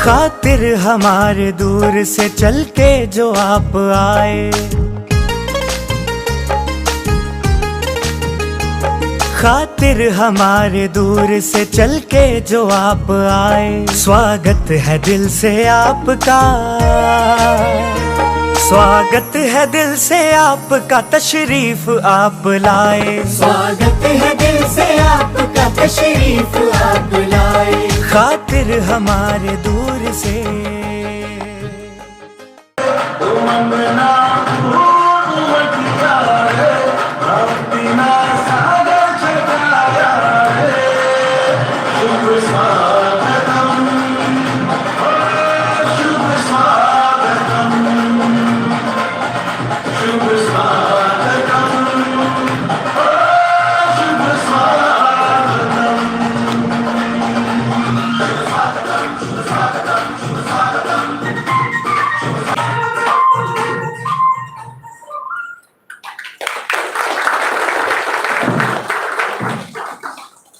खातिर हमारे दूर से चल के जो आप आए, खातिर हमारे दूर से चल के जो आप आए। स्वागत है दिल से आपका, स्वागत है दिल से आपका, तशरीफ आप लाए। स्वागत है दिल से आपका, तशरीफ आप लाए। खातिर हमारे दूर से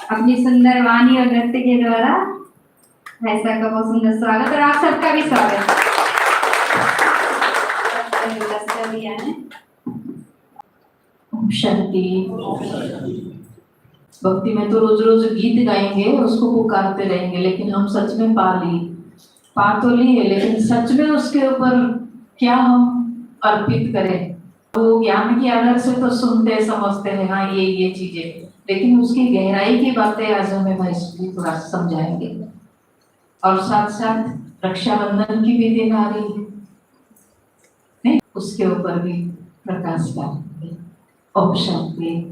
अपनी सुंदर वाणी और नृत्य के द्वारा भाई साहब का बहुत सुंदर स्वागत और आप सबका भी स्वागत। शांति भक्ति में तो रोज रोज गीत गाएंगे, उसको पुकारते रहेंगे, लेकिन हम सच में पा तो लिए, लेकिन सच में उसके ऊपर क्या हम अर्पित करें। वो ज्ञान की आधार से तो सुनते समझते हैं, हाँ ये चीजें, लेकिन उसकी गहराई की बातें आज हमें भाई जी थोड़ा समझाएंगे। और साथ साथ रक्षाबंधन की भी दिन आ रही है, नहीं उसके ऊपर भी प्रकाश डालेंगे। ओम शांति।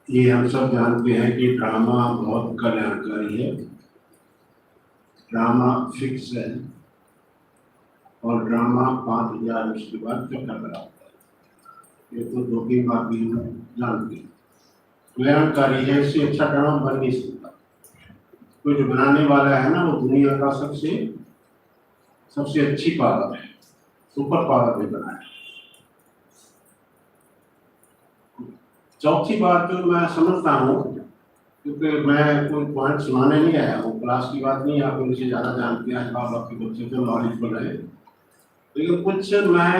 ये हम सब जानते हैं कि ड्रामा बहुत कल्याणकारी है, ड्रामा फिक्स है और ड्रामा 5000 उसके बाद चक्कर लगाता है। ये तो 2-3 बार भी हम जानते हैं, कल्याणकारी है, इससे अच्छा ड्रामा बन नहीं सकता। कोई जो बनाने वाला है ना, वो दुनिया का सबसे अच्छी पावर है, सुपर पावर भी बनाया। चौथी बात जो मैं समझता हूँ, क्योंकि मैं कोई पॉइंट सुनाने नहीं आया हूँ, क्लास की बात नहीं, आप इनसे ज़्यादा जानते हैं, बाबा के बच्चे तो नॉलेजफुल है, लेकिन कुछ मैं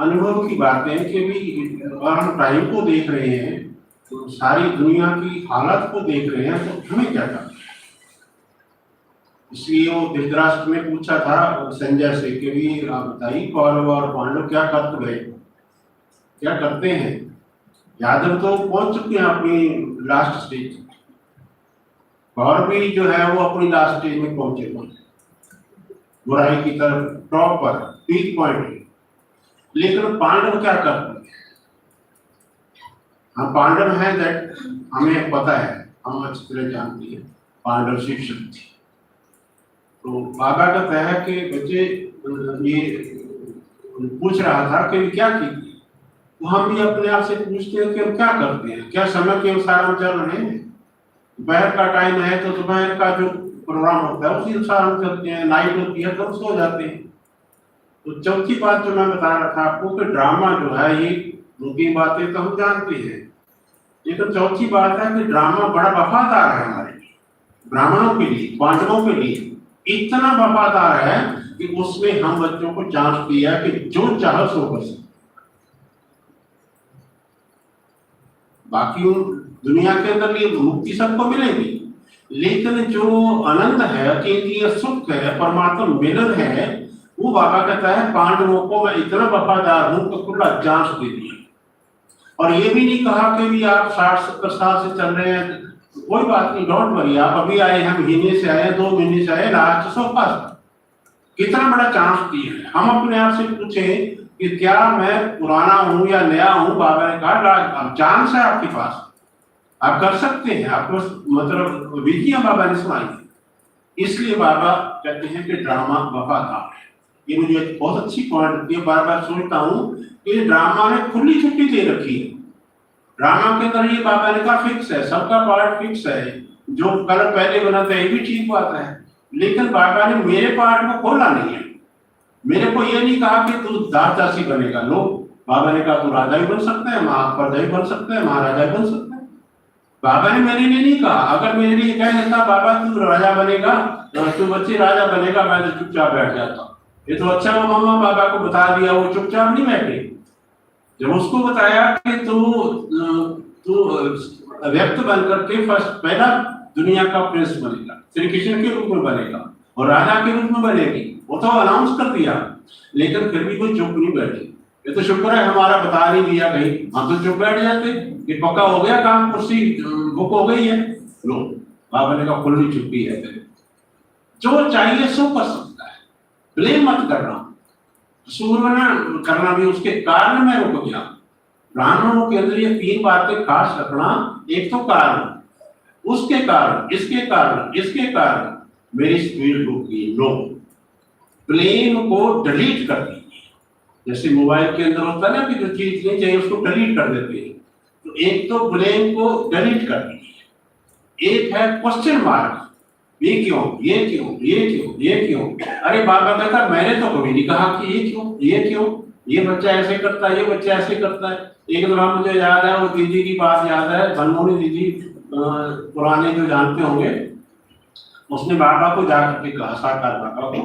अनुभव की बातें कि भी अगर हम टाइम को देख रहे हैं, तो सारी दुनिया की हालत को देख रहे हैं, तो हमें क्या करना है। इसलिए वो धृतराष्ट्र ने पूछा था संजय से कि भी आप बताइए, कौरव और पांडव क्या करते हैं। यादव तो पहुंच चुके हैं अपनी लास्ट स्टेज, और भी जो है वो अपनी लास्ट स्टेज में पहुंचे, बुराई की तरफ टॉप पर पीक पॉइंट है। लेकिन पांडव क्या करते हैं, हम पांडव हैं, दैट हमें पता है, हम अच्छी तरह जानते हैं, पांडव शिव शक्ति। तो बाबा कहता है कि बच्चे ये पूछ रहा था कि क्या की, तो हम भी अपने आप से पूछते हैं कि हम क्या करते हैं, क्या समय के अनुसार हम चल रहे हैं। दोपहर का टाइम है तो दोपहर का जो प्रोग्राम होता है उसी अनुसार हम चलते हैं, नाइट होती है तो हम सो जाते हैं। तो चौथी बात जो मैं बता रहा था आपको कि ड्रामा जो है, ये 2-3 बातें तो हम जानते हैं, लेकिन चौथी बात है कि ड्रामा बड़ा वफादार है हमारे ब्राह्मणों के लिए, पांडवों के लिए इतना वफादार है कि उसमें हम बच्चों को चांस दिया कि जो चाहे सो कर सकते। बाकी दुनिया के अंदर ये मुक्ति सबको मिलेगी, लेकिन जो आनंद है, अतीन्द्रिय सुख है, परमात्मा मिलन है, वो बाबा कहता है पांडवों को मैं इतना वफादार हूं कि खुला चांस दे दिया। और ये भी नहीं कहा कि भी आप 60-70 साल से चल रहे हैं, कोई बात नहीं, डोंट वरी, आप अभी आए हैं, महीने से आए, 2 महीने से आए, लास्ट 100 पास, कितना बड़ा चांस दिया है। हम अपने आप से पूछें कि क्या मैं पुराना हूं या नया हूं। बाबा ने कहा चांस है आपके पास, आप कर सकते हैं, आपको मतलब विधियां बाबा ने सुनाई। इसलिए बाबा कहते हैं कि ड्रामा वफादार है। ये मुझे एक बहुत अच्छी पॉइंट है, बार बार सोचता हूँ कि ड्रामा ने खुली छुट्टी दे रखी है। ड्रामा के अंदर ये बाबा ने कहा फिक्स है, सबका पार्ट फिक्स है, जो कल पहले बना था ये भी ठीक बात है, लेकिन बाबा ने मेरे पार्ट को खोला नहीं है। मेरे को ये नहीं कहा कि तू दासी बनेगा। लो, बाबा ने कहा तू राजा भी बन सकता है, प्रजा भी बन सकता है, महाराजा भी बन सकता है। बाबा ने मेरे लिए नहीं कहा। अगर मेरे लिए कह देता बाबा तू राजा बनेगा, तू बच्चे राजा बनेगा, मैं तो चुपचाप बैठ जाता। ये तो अच्छा वो मम्मा बाबा को बता दिया, वो चुपचाप नहीं बैठे। जब उसको बताया कि तू व्यक्त बन करके पहला दुनिया का प्रिंस बनेगा, श्री कृष्ण के रूप में बनेगा और राजा के रूप में बनेगी, वो तो अनाउंस कर दिया। लेकिन फिर भी कोई चुप नहीं बैठी। ये तो शुक्र है हमारा बता नहीं दिया कहीं, हम तो चुप बैठ जाते कि पक्का हो गया काम, कुर्सी बुक हो गई है। लो, बाबा ने कहा खुली चुप्पी है। फिर जो चाहिए सो कर सकता है, ब्लेम मत करना, कसूर करना भी उसके कारण में रुक गया। ब्राह्मणों के अंदर ये 3 बातें खास रखना। एक तो कारण, उसके कारण, इसके कारण, इसके कारण मेरी स्पीड रुक गई। लो, ब्लेम को डिलीट कर दीजिए। जैसे मोबाइल के अंदर होता है ना कि जो चीज नहीं चाहिए उसको डिलीट कर देते हैं, तो एक तो ब्लेम को डिलीट कर दीजिए। एक है क्वेश्चन मार्क, ये क्यों, ये क्यों, ये क्यों, ये क्यों। अरे बाबा कहता मैंने तो कभी नहीं कहा कि ये क्यों, ये क्यों, ये बच्चा ऐसे करता है, ये बच्चा ऐसे करता है। एक दफा मुझे याद है, वो दीदी की बात याद है, बनमोहनी दीदी, पुराने जो जानते होंगे, उसने बाबा को जाकर के कहा, साकार बाबा को,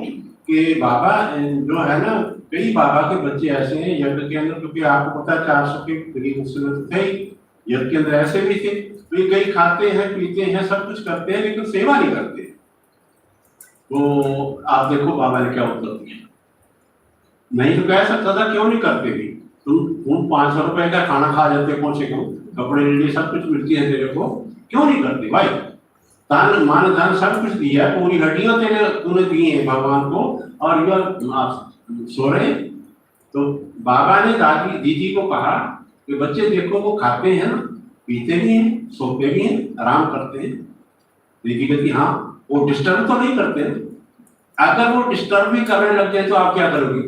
कि बाबा जो है ना, कई बाबा के बच्चे ऐसे हैं यज्ञ के अंदर, क्योंकि आपको पता है 400 के करीब मुस्लिम थे, यज्ञ के अंदर ऐसे भी थे, वे कई खाते हैं, पीते हैं, सब कुछ करते हैं, लेकिन सेवा नहीं करते। तो आप देखो बाबा ने क्या उत्तर दिया। नहीं तो कह सकता था क्यों नहीं करते भी, तुम 500 रुपए का खाना खा जाते, कौन से क्यों, कपड़े लीजिए, सब कुछ मिलती है तेरे को, क्यों नहीं करते भाई। दान मान धन सब कुछ दिया है, पूरी हड्डियां तूने दी है भगवान को, और यह आप सो रहे। तो बाबा ने दादी दीदी को कहा कि बच्चे देखो वो खाते हैं ना, पीते भी हैं, सोते भी हैं, आराम करते हैं। दीदी कहती हाँ, वो डिस्टर्ब तो नहीं करते। अगर वो डिस्टर्ब भी करने लग जाए तो आप क्या करोगे?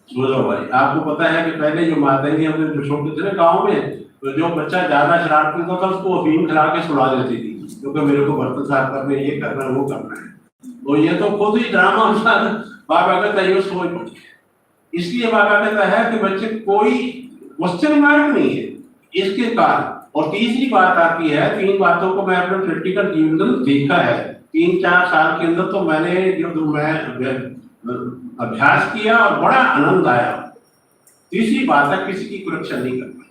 सो जाओ भाई। आपको पता है कि पहले जो माताएं अपने जो छोटे थे ना गाँव में, तो जो बच्चा ज्यादा शरारत करता था उसको अफीम खिला के सुला देती थी, क्योंकि मेरे को बर्तन साफ करने, ये करना है, वो करना है। तो ये तो खुद ही ड्रामा अनुसार बाबा कहता है सोच पड़ी। इसलिए बाबा कहता है कि बच्चे कोई क्वेश्चन मार्क नहीं है इसके कारण। और तीसरी बात आती है, 3 बातों को मैं अपने प्रैक्टिकल जीवन में देखा है 3-4 साल के अंदर, तो मैंने जो मैं अभ्यास किया और बड़ा आनंद आया। तीसरी बात है किसी की करेक्शन नहीं करना।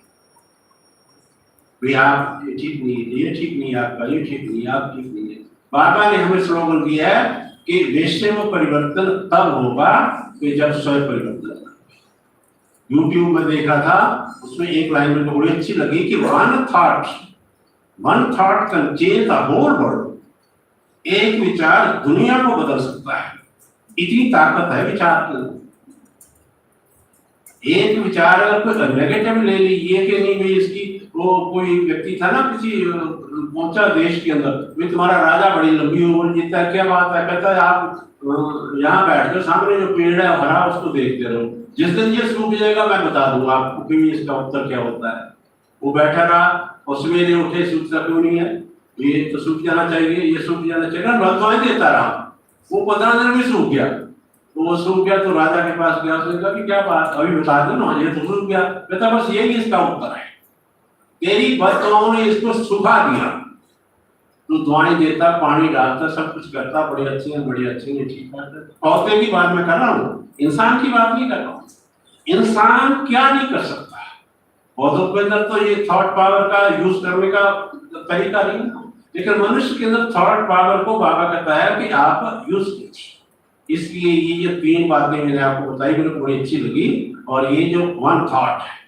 भाई आप ये ठीक नहीं है, ये ठीक नहीं है आपका, ये ठीक नहीं है, आप ठीक नहीं है। बाबा ने हमें स्लोगन दिया है कि वैसे वो परिवर्तन तब होगा कि जब स्वयं परिवर्तन। यूट्यूब में देखा था, उसमें एक लाइन मेरे को बड़ी अच्छी लगी कि one thought can change the whole world. एक विचार दुनिया को बदल सकता है, इतनी ताकत है विचार के अंदर। एक विचार अगर कोई नेगेटिव ले लीजिए कि नहीं भाई इसकी, वो कोई व्यक्ति था ना किसी पहुंचा देश के अंदर, भाई तुम्हारा राजा बड़ी लंबी उम्र जीता है, क्या बात है? कहता है आप यहाँ बैठ कर सामने जो पेड़ है हरा उसको देखते रहो, जिस दिन ये सूख जाएगा मैं बता दूंगा आपको कि इसका उत्तर क्या होता है। वो बैठा रहा और सवेरे उठे, सूखता क्यों नहीं है, ये तो सूख जाना चाहिए, ये सूख जाना चाहिए, बदवाएं देता रहा। वो 15 दिन में सूख गया। तो वो सूख गया तो राजा के पास गया, उसने कहा कि क्या बात, अभी बता दो ना, ये तो सूख गया। कहता बस यही इसका उत्तर है, तेरी बददुआओं ने इसको सुखा दिया। तो दुआएं देता, पानी डालता, सब कुछ करता, बड़े अच्छे हैं, बड़े अच्छे हैं, ठीक है। पौधे की बात मैं कर रहा हूँ, इंसान की बात नहीं कर रहा हूँ। इंसान क्या नहीं कर सकता? पौधों के अंदर तो ये थॉट पावर का यूज करने का तरीका नहीं है, लेकिन मनुष्य के अंदर थॉट पावर को बाबा कहता है कि आप यूज कीजिए। इसलिए ये 3 बातें मैंने आपको बताई, मेरे को बड़ी अच्छी लगी। और ये जो वन थॉट है,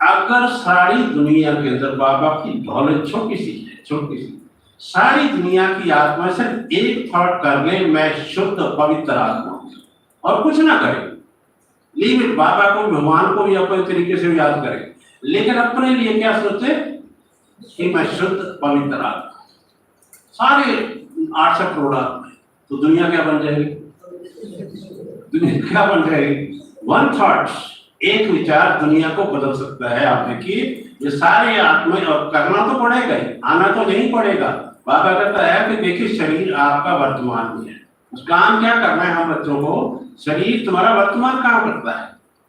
अगर सारी दुनिया के अंदर बाबा की दौलत छोटी सी है, छोटी सी, सारी दुनिया की आत्मा से एक थॉट कर ले, मैं शुद्ध पवित्र आत्मा हूं, और कुछ ना करे, लीव बाबा को, भगवान को भी अपने तरीके से याद करें, लेकिन अपने लिए क्या सोचे कि मैं शुद्ध पवित्र आत्मा। सारे 800 करोड़ आत्मा, तो दुनिया क्या बन जाएगी? दुनिया क्या बन जाएगी? वन थॉट, एक विचार दुनिया को बदल सकता है। आप देखिए ये सारे आत्मा, और करना तो पड़ेगा ही, आना तो नहीं पड़ेगा। बाबा कहता है कि देखिए शरीर आपका वर्तमान में है, उस काम क्या करना है हम बच्चों को। शरीर तुम्हारा वर्तमान काम करता है,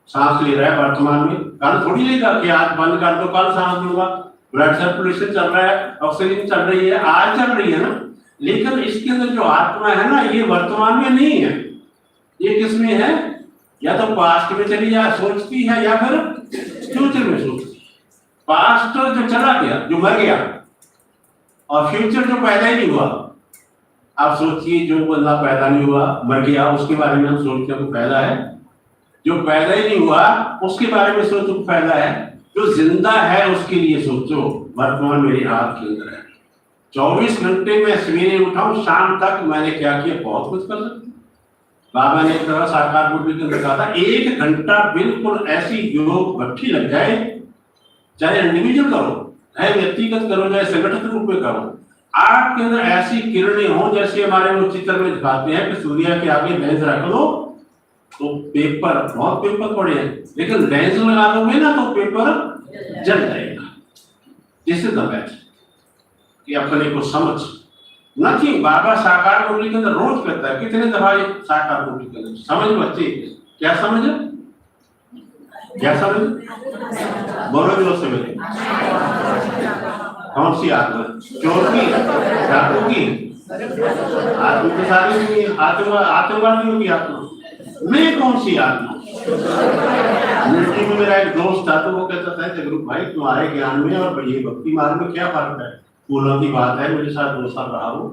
सांस ले रहा है वर्तमान में, कल थोड़ी लेगा कि आज बंद कर दो कल सांस लूंगा। ब्लड सर्कुलेशन चल रहा है, ऑक्सीजन चल रही है, आज चल रही है ना। लेकिन इसके अंदर जो आत्मा है ना, ये वर्तमान में नहीं है, ये किसमें है? या तो पास्ट में चली जा सोचती है, या फिर फ्यूचर में सोचती है। पास्ट जो चला गया, जो मर गया, और फ्यूचर जो पैदा ही नहीं हुआ। आप सोचिए, जो बंदा पैदा नहीं हुआ मर गया, उसके बारे में हम सोचते हैं तो फायदा है। जो पैदा ही नहीं हुआ उसके बारे में सोचो तो फायदा है। जो जिंदा है उसके लिए सोचो, वर्तमान मेरे हाथ के अंदर है। 24 घंटे में सवेरे उठाऊं शाम तक मैंने क्या किया, बहुत कुछ कर सकता। बाबा ने एक तरह साकार बुद्धि के अंदर कहा था, 1 घंटा बिल्कुल ऐसी योग भट्टी लग जाए, चाहे इंडिविजुअल करो, चाहे व्यक्तिगत करो, चाहे संगठित रूप में करो, आपके अंदर ऐसी किरणें हो जैसे हमारे वो चित्र में दिखाते हैं कि सूर्य के आगे लेंस रख दो तो पेपर, बहुत पेपर पड़े हैं, लेकिन लेंस लगा दोगे ना तो पेपर जल जाएगा। जिससे दबाए कि अपने को समझ नहीं। बाबा साकार मुरली के अंदर रोज कहता है, कितने दफा साकार मुरली के अंदर समझ बच्चे, क्या समझ, क्या समझ, बोलो जो समझ। कौन सी आत्मा? चोर की, डाकू की आत्मा तो सारी नहीं, आतंकवादियों की आत्मा। मैं कौन सी आत्मा? मिलिट्री में मेरा एक दोस्त था, तो वो कहता था, जगरूप भाई तुम्हारे ज्ञान में और ये भक्ति मार्ग में क्या फर्क है? फूलों की बात है, मेरे साथ 2 साल रहा हूँ,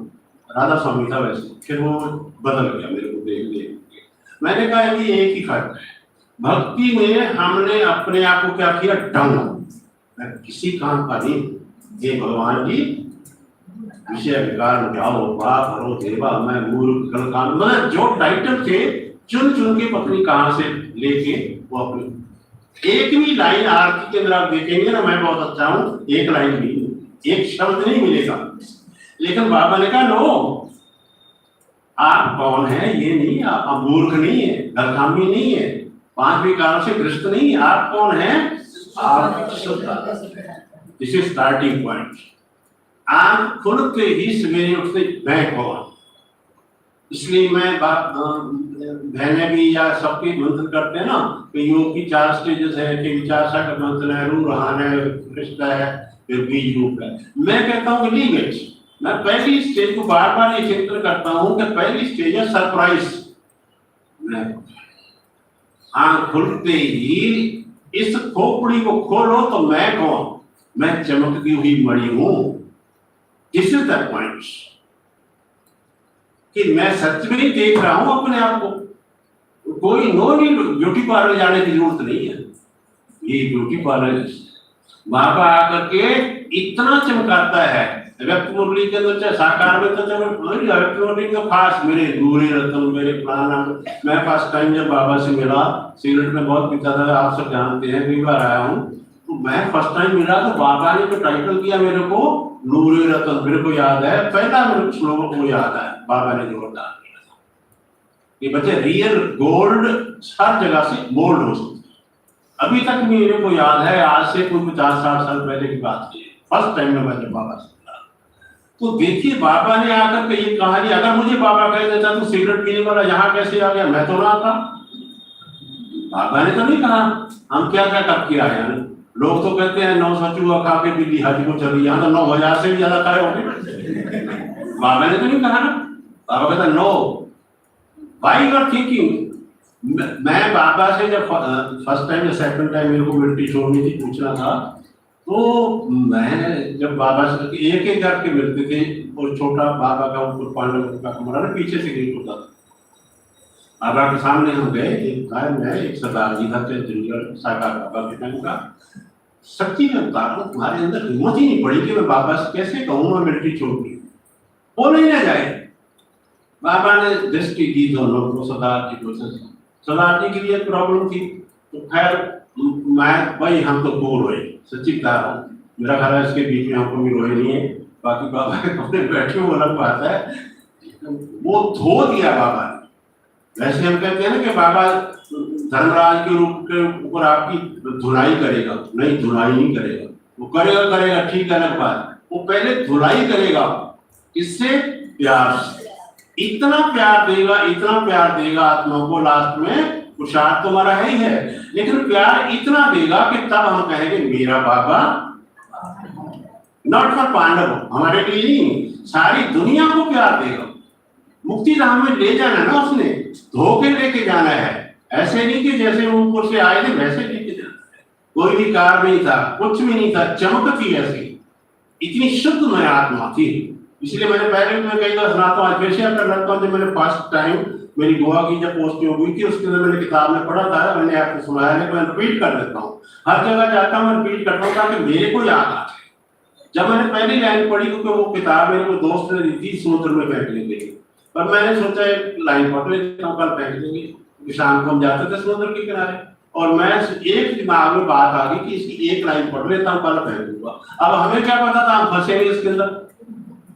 राधा स्वामी था वैसे, फिर वो बदल गया मेरे को देख देख के। मैंने कहा कि एक ही फर्क है, भक्ति में हमने अपने आप को क्या किया, डाउन, किसी काम का नहीं। ये भगवान जी विषय विकार मिटाओ, पाप हरो देवा, मैं मूर्ख कल काम, मैं जो टाइटल थे चुन चुन के पत्नी कहां से लेके वो अपनी एक भी लाइन आरती के अंदर आप देखेंगे ना, मैं बहुत अच्छा हूं, एक लाइन भी, एक शब्द नहीं मिलेगा। लेकिन बाबा ने कहा नो, आप कौन है ये नहीं, आप मूर्ख नहीं है, गलकामी नहीं है, 5 विकारों से ग्रस्त नहीं, आप कौन है, आप शुद्ध। This is starting point. आप खुलते ही सवेरे उठते मैं कौन, इसलिए मैं बहने भी या सबके मंत्र करते हैं ना कि योग की 4 स्टेजेस है, कि विचार सागर मंत्र है, रूहान है, कृष्ण है, फिर बीज रूप है। मैं कहता हूँ कि लीव इट। मैं पहली स्टेज को बार बार ये चिंतन करता हूँ कि पहली स्टेज है सरप्राइज। आंख खुलते ही इस खोपड़ी को खोलो तो मैं कौन, मैं चमकती हुई मणि हूं। दिस इज द पॉइंट कि मैं सच में ही देख रहा हूं अपने आप को। कोई नो नहीं, ब्यूटी पार्लर जाने की जरूरत नहीं है। ये ब्यूटी पार्लर बाबा आकर के इतना चमकाता है। व्यक्त मुरली के अंदर चाहे साकार में तो व्यक्त मुरली का खास मेरे दूरी रतन मेरे प्राण। मैं फर्स्ट टाइम जब बाबा से मिला, सिगरेट में बहुत पीता था, आप सब जानते हैं, कई बार आया हूँ, तो मैं फर्स्ट टाइम मिला तो बाबा ने जो टाइटल दिया मेरे को, नूरे रतन, मेरे को याद है, पहला मेरे श्लोक को याद है, बाबा ने जोरदार दिया था कि बच्चे रियल गोल्ड हर जगह से मोल्ड हो सकते। अभी तक मेरे को याद है, आज से कोई 50-60 साल पहले की बात है, फर्स्ट टाइम में मैंने बाबा से मिला। तो देखिए बाबा ने आकर के ये कहानी, अगर मुझे बाबा कह देता तो सिगरेट पीने वाला यहाँ कैसे आ गया, मैं तो ना आता। बाबा ने तो नहीं कहा हम क्या क्या करके आए हैं। लोग तो कहते हैं 9 सचुआ खा के बिल्ली हाजी को चली, यहाँ तो 9,000 से भी ज्यादा खाए होंगे। बाबा ने तो नहीं कहा ना, बाबा कहता no, why you are thinking. मैं बाबा से जब फर्स्ट टाइम या सेकंड टाइम मेरे को मिट्टी छोड़नी थी, पूछना था, तो मैं जब बाबा से एक एक करके मिलते थे, और छोटा बाबा का ऊपर पांडव का कमरा ना, पीछे से गेट होता था। बाबा के सामने हम गए, एक मैं एक सरदार जी था साकार बाबा के टाइम का। सच्ची में बता रहा हूँ, तुम्हारे अंदर हिम्मत ही नहीं पड़ी कि मैं बाबा से कैसे कहूँ मैं मिट्टी छोड़ दी, वो नहीं ना जाए। बाबा ने दृष्टि दी दोनों को, सरदार जी को। सरदार जी के लिए प्रॉब्लम थी, तो खैर मैं भाई हम तो दो रोए, सच्ची बता रहा हूँ। मेरा ख्याल है इसके बीच में हमको भी रोए नहीं है, बाकी बाबा के कपड़े बैठे वो अलग बात है। वो धो दिया बाबा ने। वैसे हम कहते हैं ना कि बाबा धर्मराज के रूप के ऊपर आपकी धुनाई करेगा, नहीं धुनाई नहीं करेगा, वो करेगा करेगा ठीक है, अलग बात। वो पहले धुलाई करेगा, इससे प्यार से। इतना प्यार देगा आत्मा को, लास्ट में पुरुषार्थ तुम्हारा है ही है, लेकिन प्यार इतना देगा कि तब हम कहेंगे मेरा बाबा। नॉट फॉर पांडव, हमारे लिए नहीं, सारी दुनिया को प्यार देगा। मुक्ति धाम में ले जाना ना उसने, धोके लेके जाना है। ऐसे नहीं कि जैसे वो ऊपर से आए थे वैसे लेके जाना है। कोई भी कार नहीं था, कुछ भी नहीं था, चमक थी ऐसी, इतनी शुद्ध मैं आत्मा थी। इसलिए मैंने पहले मैं कई बार सुनाता हूँ, आज फिर शेयर कर लेता हूँ। जब मैंने फर्स्ट टाइम मेरी गोवा की जब पोस्टिंग हुई थी, उसके अंदर मैंने किताब में पढ़ा था, मैंने आपको सुनाया है, मैं रिपीट कर देता हूँ। हर जगह जाता हूँ मैं रिपीट करता हूँ ताकि मेरे को याद आ जाए। जब मैंने पहली लाइन पढ़ी, क्योंकि वो किताब मेरे को दोस्त ने दी थी समुद्र में फेंकने के लिए, पर मैंने सोचा एक लाइन पढ़ लेता हूँ, कल फेंक देंगे। शाम को हम जाते थे समुद्र के किनारे, और मैं एक दिमाग में बात आ गई कि इसकी एक लाइन पढ़ लेता हूँ, कल फेंक दूंगा। अब हमें क्या पता था हम फंसेंगे इसके अंदर।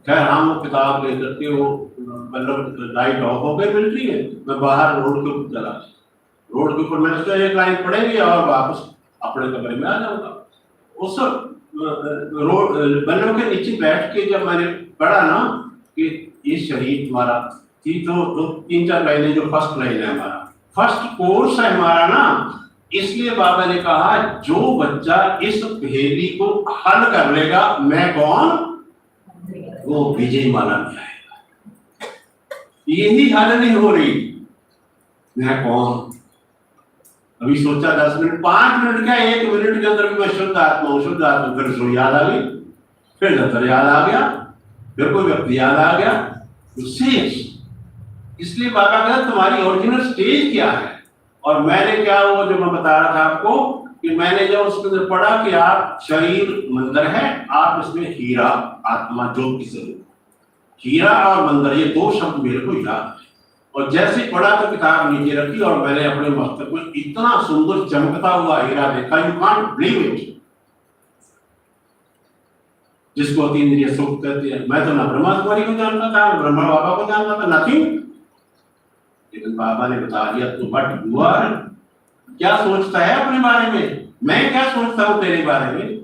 खैर हम वो किताब लेकर के वो मतलब लाइट ऑफ हो गई मिलिट्री में, मैं बाहर रोड के ऊपर चला। रोड के ऊपर मैंने सोचा एक लाइन पढ़ेंगे और वापस अपने कमरे में आ जाऊंगा। उस रोड बल्लभ के नीचे बैठ के जब मैंने पढ़ा ना कि ये शरीर तुम्हारा थी, तो 3-4 लाइनें जो फर्स्ट लाइन है हमारा, फर्स्ट कोर्स है हमारा ना, इसलिए बाबा ने कहा जो बच्चा इस पहेली को हल कर लेगा, मैं कौन, वो विजय माला में आएगा। यही हल नहीं हो रही, मैं कौन। अभी सोचा 10 मिनट 5 मिनट क्या, 1 मिनट के अंदर भी मैं शुद्ध आत्मा हूं, शुद्ध आत्मा। फिर सो याद आ गई, फिर दफ्तर याद आ गया, फिर कोई व्यक्ति याद आ गया, शेष। इसलिए बाबा कहता तुम्हारी ओरिजिनल स्टेज क्या है। और मैंने क्या, वो जो मैं बता रहा था आपको कि मैंने जब उसके अंदर पढ़ा कि आप शरीर मंदिर है, आप इसमें हीरा आत्मा ज्योति स्वरूप, हीरा और मंदिर, ये 2 शब्द मेरे को याद है। और जैसे पढ़ा तो किताब नीचे रखी और मैंने अपने मस्तक में इतना सुंदर चमकता हुआ हीरा देखा, यू कांट बिलीव इट। जिसको अतीन्द्रिय सुख कहते हैं। मैं तो ना ब्रह्मा कुमारी को जानता था, ब्रह्मा बाबा को जानता था, नथिंग। लेकिन बाबा ने बता दिया तो बट यू आर, क्या सोचता है अपने बारे में, मैं क्या सोचता हूँ तेरे बारे में।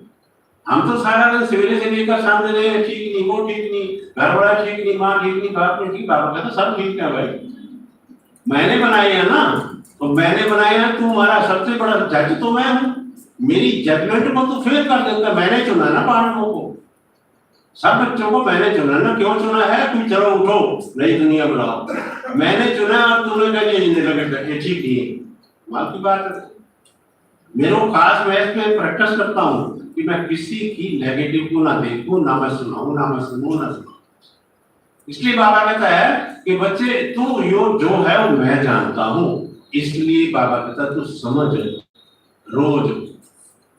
हम तो सारा दिन सवेरे से लेकर शाम तक ठीक नहीं, वो ठीक नहीं, घर वाला ठीक नहीं, माँ ठीक नहीं, बाप नहीं ठीक। बाबा कहता सब ठीक है भाई, मैंने बनाया है ना, तो मैंने बनाया है, तुम्हारा सबसे बड़ा जज तो मैं हूँ। मेरी जजमेंट को तो फेल कर देता, मैंने चुना ना पांडवों को, सब बच्चों को मैंने चुना ना। क्यों चुना है कि चलो उठो नई दुनिया बनाओ, मैंने चुना और तुमने कहा ये ठीक नहीं है, बात की बात है। मेरे को खास मैं इसमें प्रैक्टिस करता हूँ कि मैं किसी की नेगेटिव को ना देखूं, ना मैं सुनाऊं, ना मैं सुनूं, ना सुनाऊं। इसलिए बाबा कहता है कि बच्चे तू जो है वो मैं जानता हूँ। इसलिए बाबा कहता है तू समझ, रोज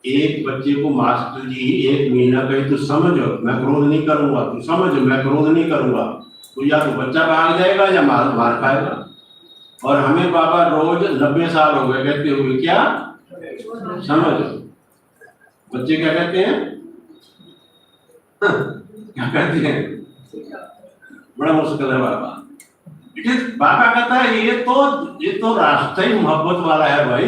एक बच्चे को मास्टर जी 1 महीना कहे तू समझ, मैं क्रोध नहीं करूंगा, तू समझ मैं क्रोध नहीं करूंगा, तो या तो बच्चा भाग जाएगा या मार खाएगा। और हमें बाबा रोज 90 साल हो गए कहते हुए क्या समझ। बच्चे क्या कहते हैं क्या कहते हैं, बड़ा मुश्किल है बाबा। बाबा कहता है ये तो रास्ता ही मोहब्बत वाला है भाई,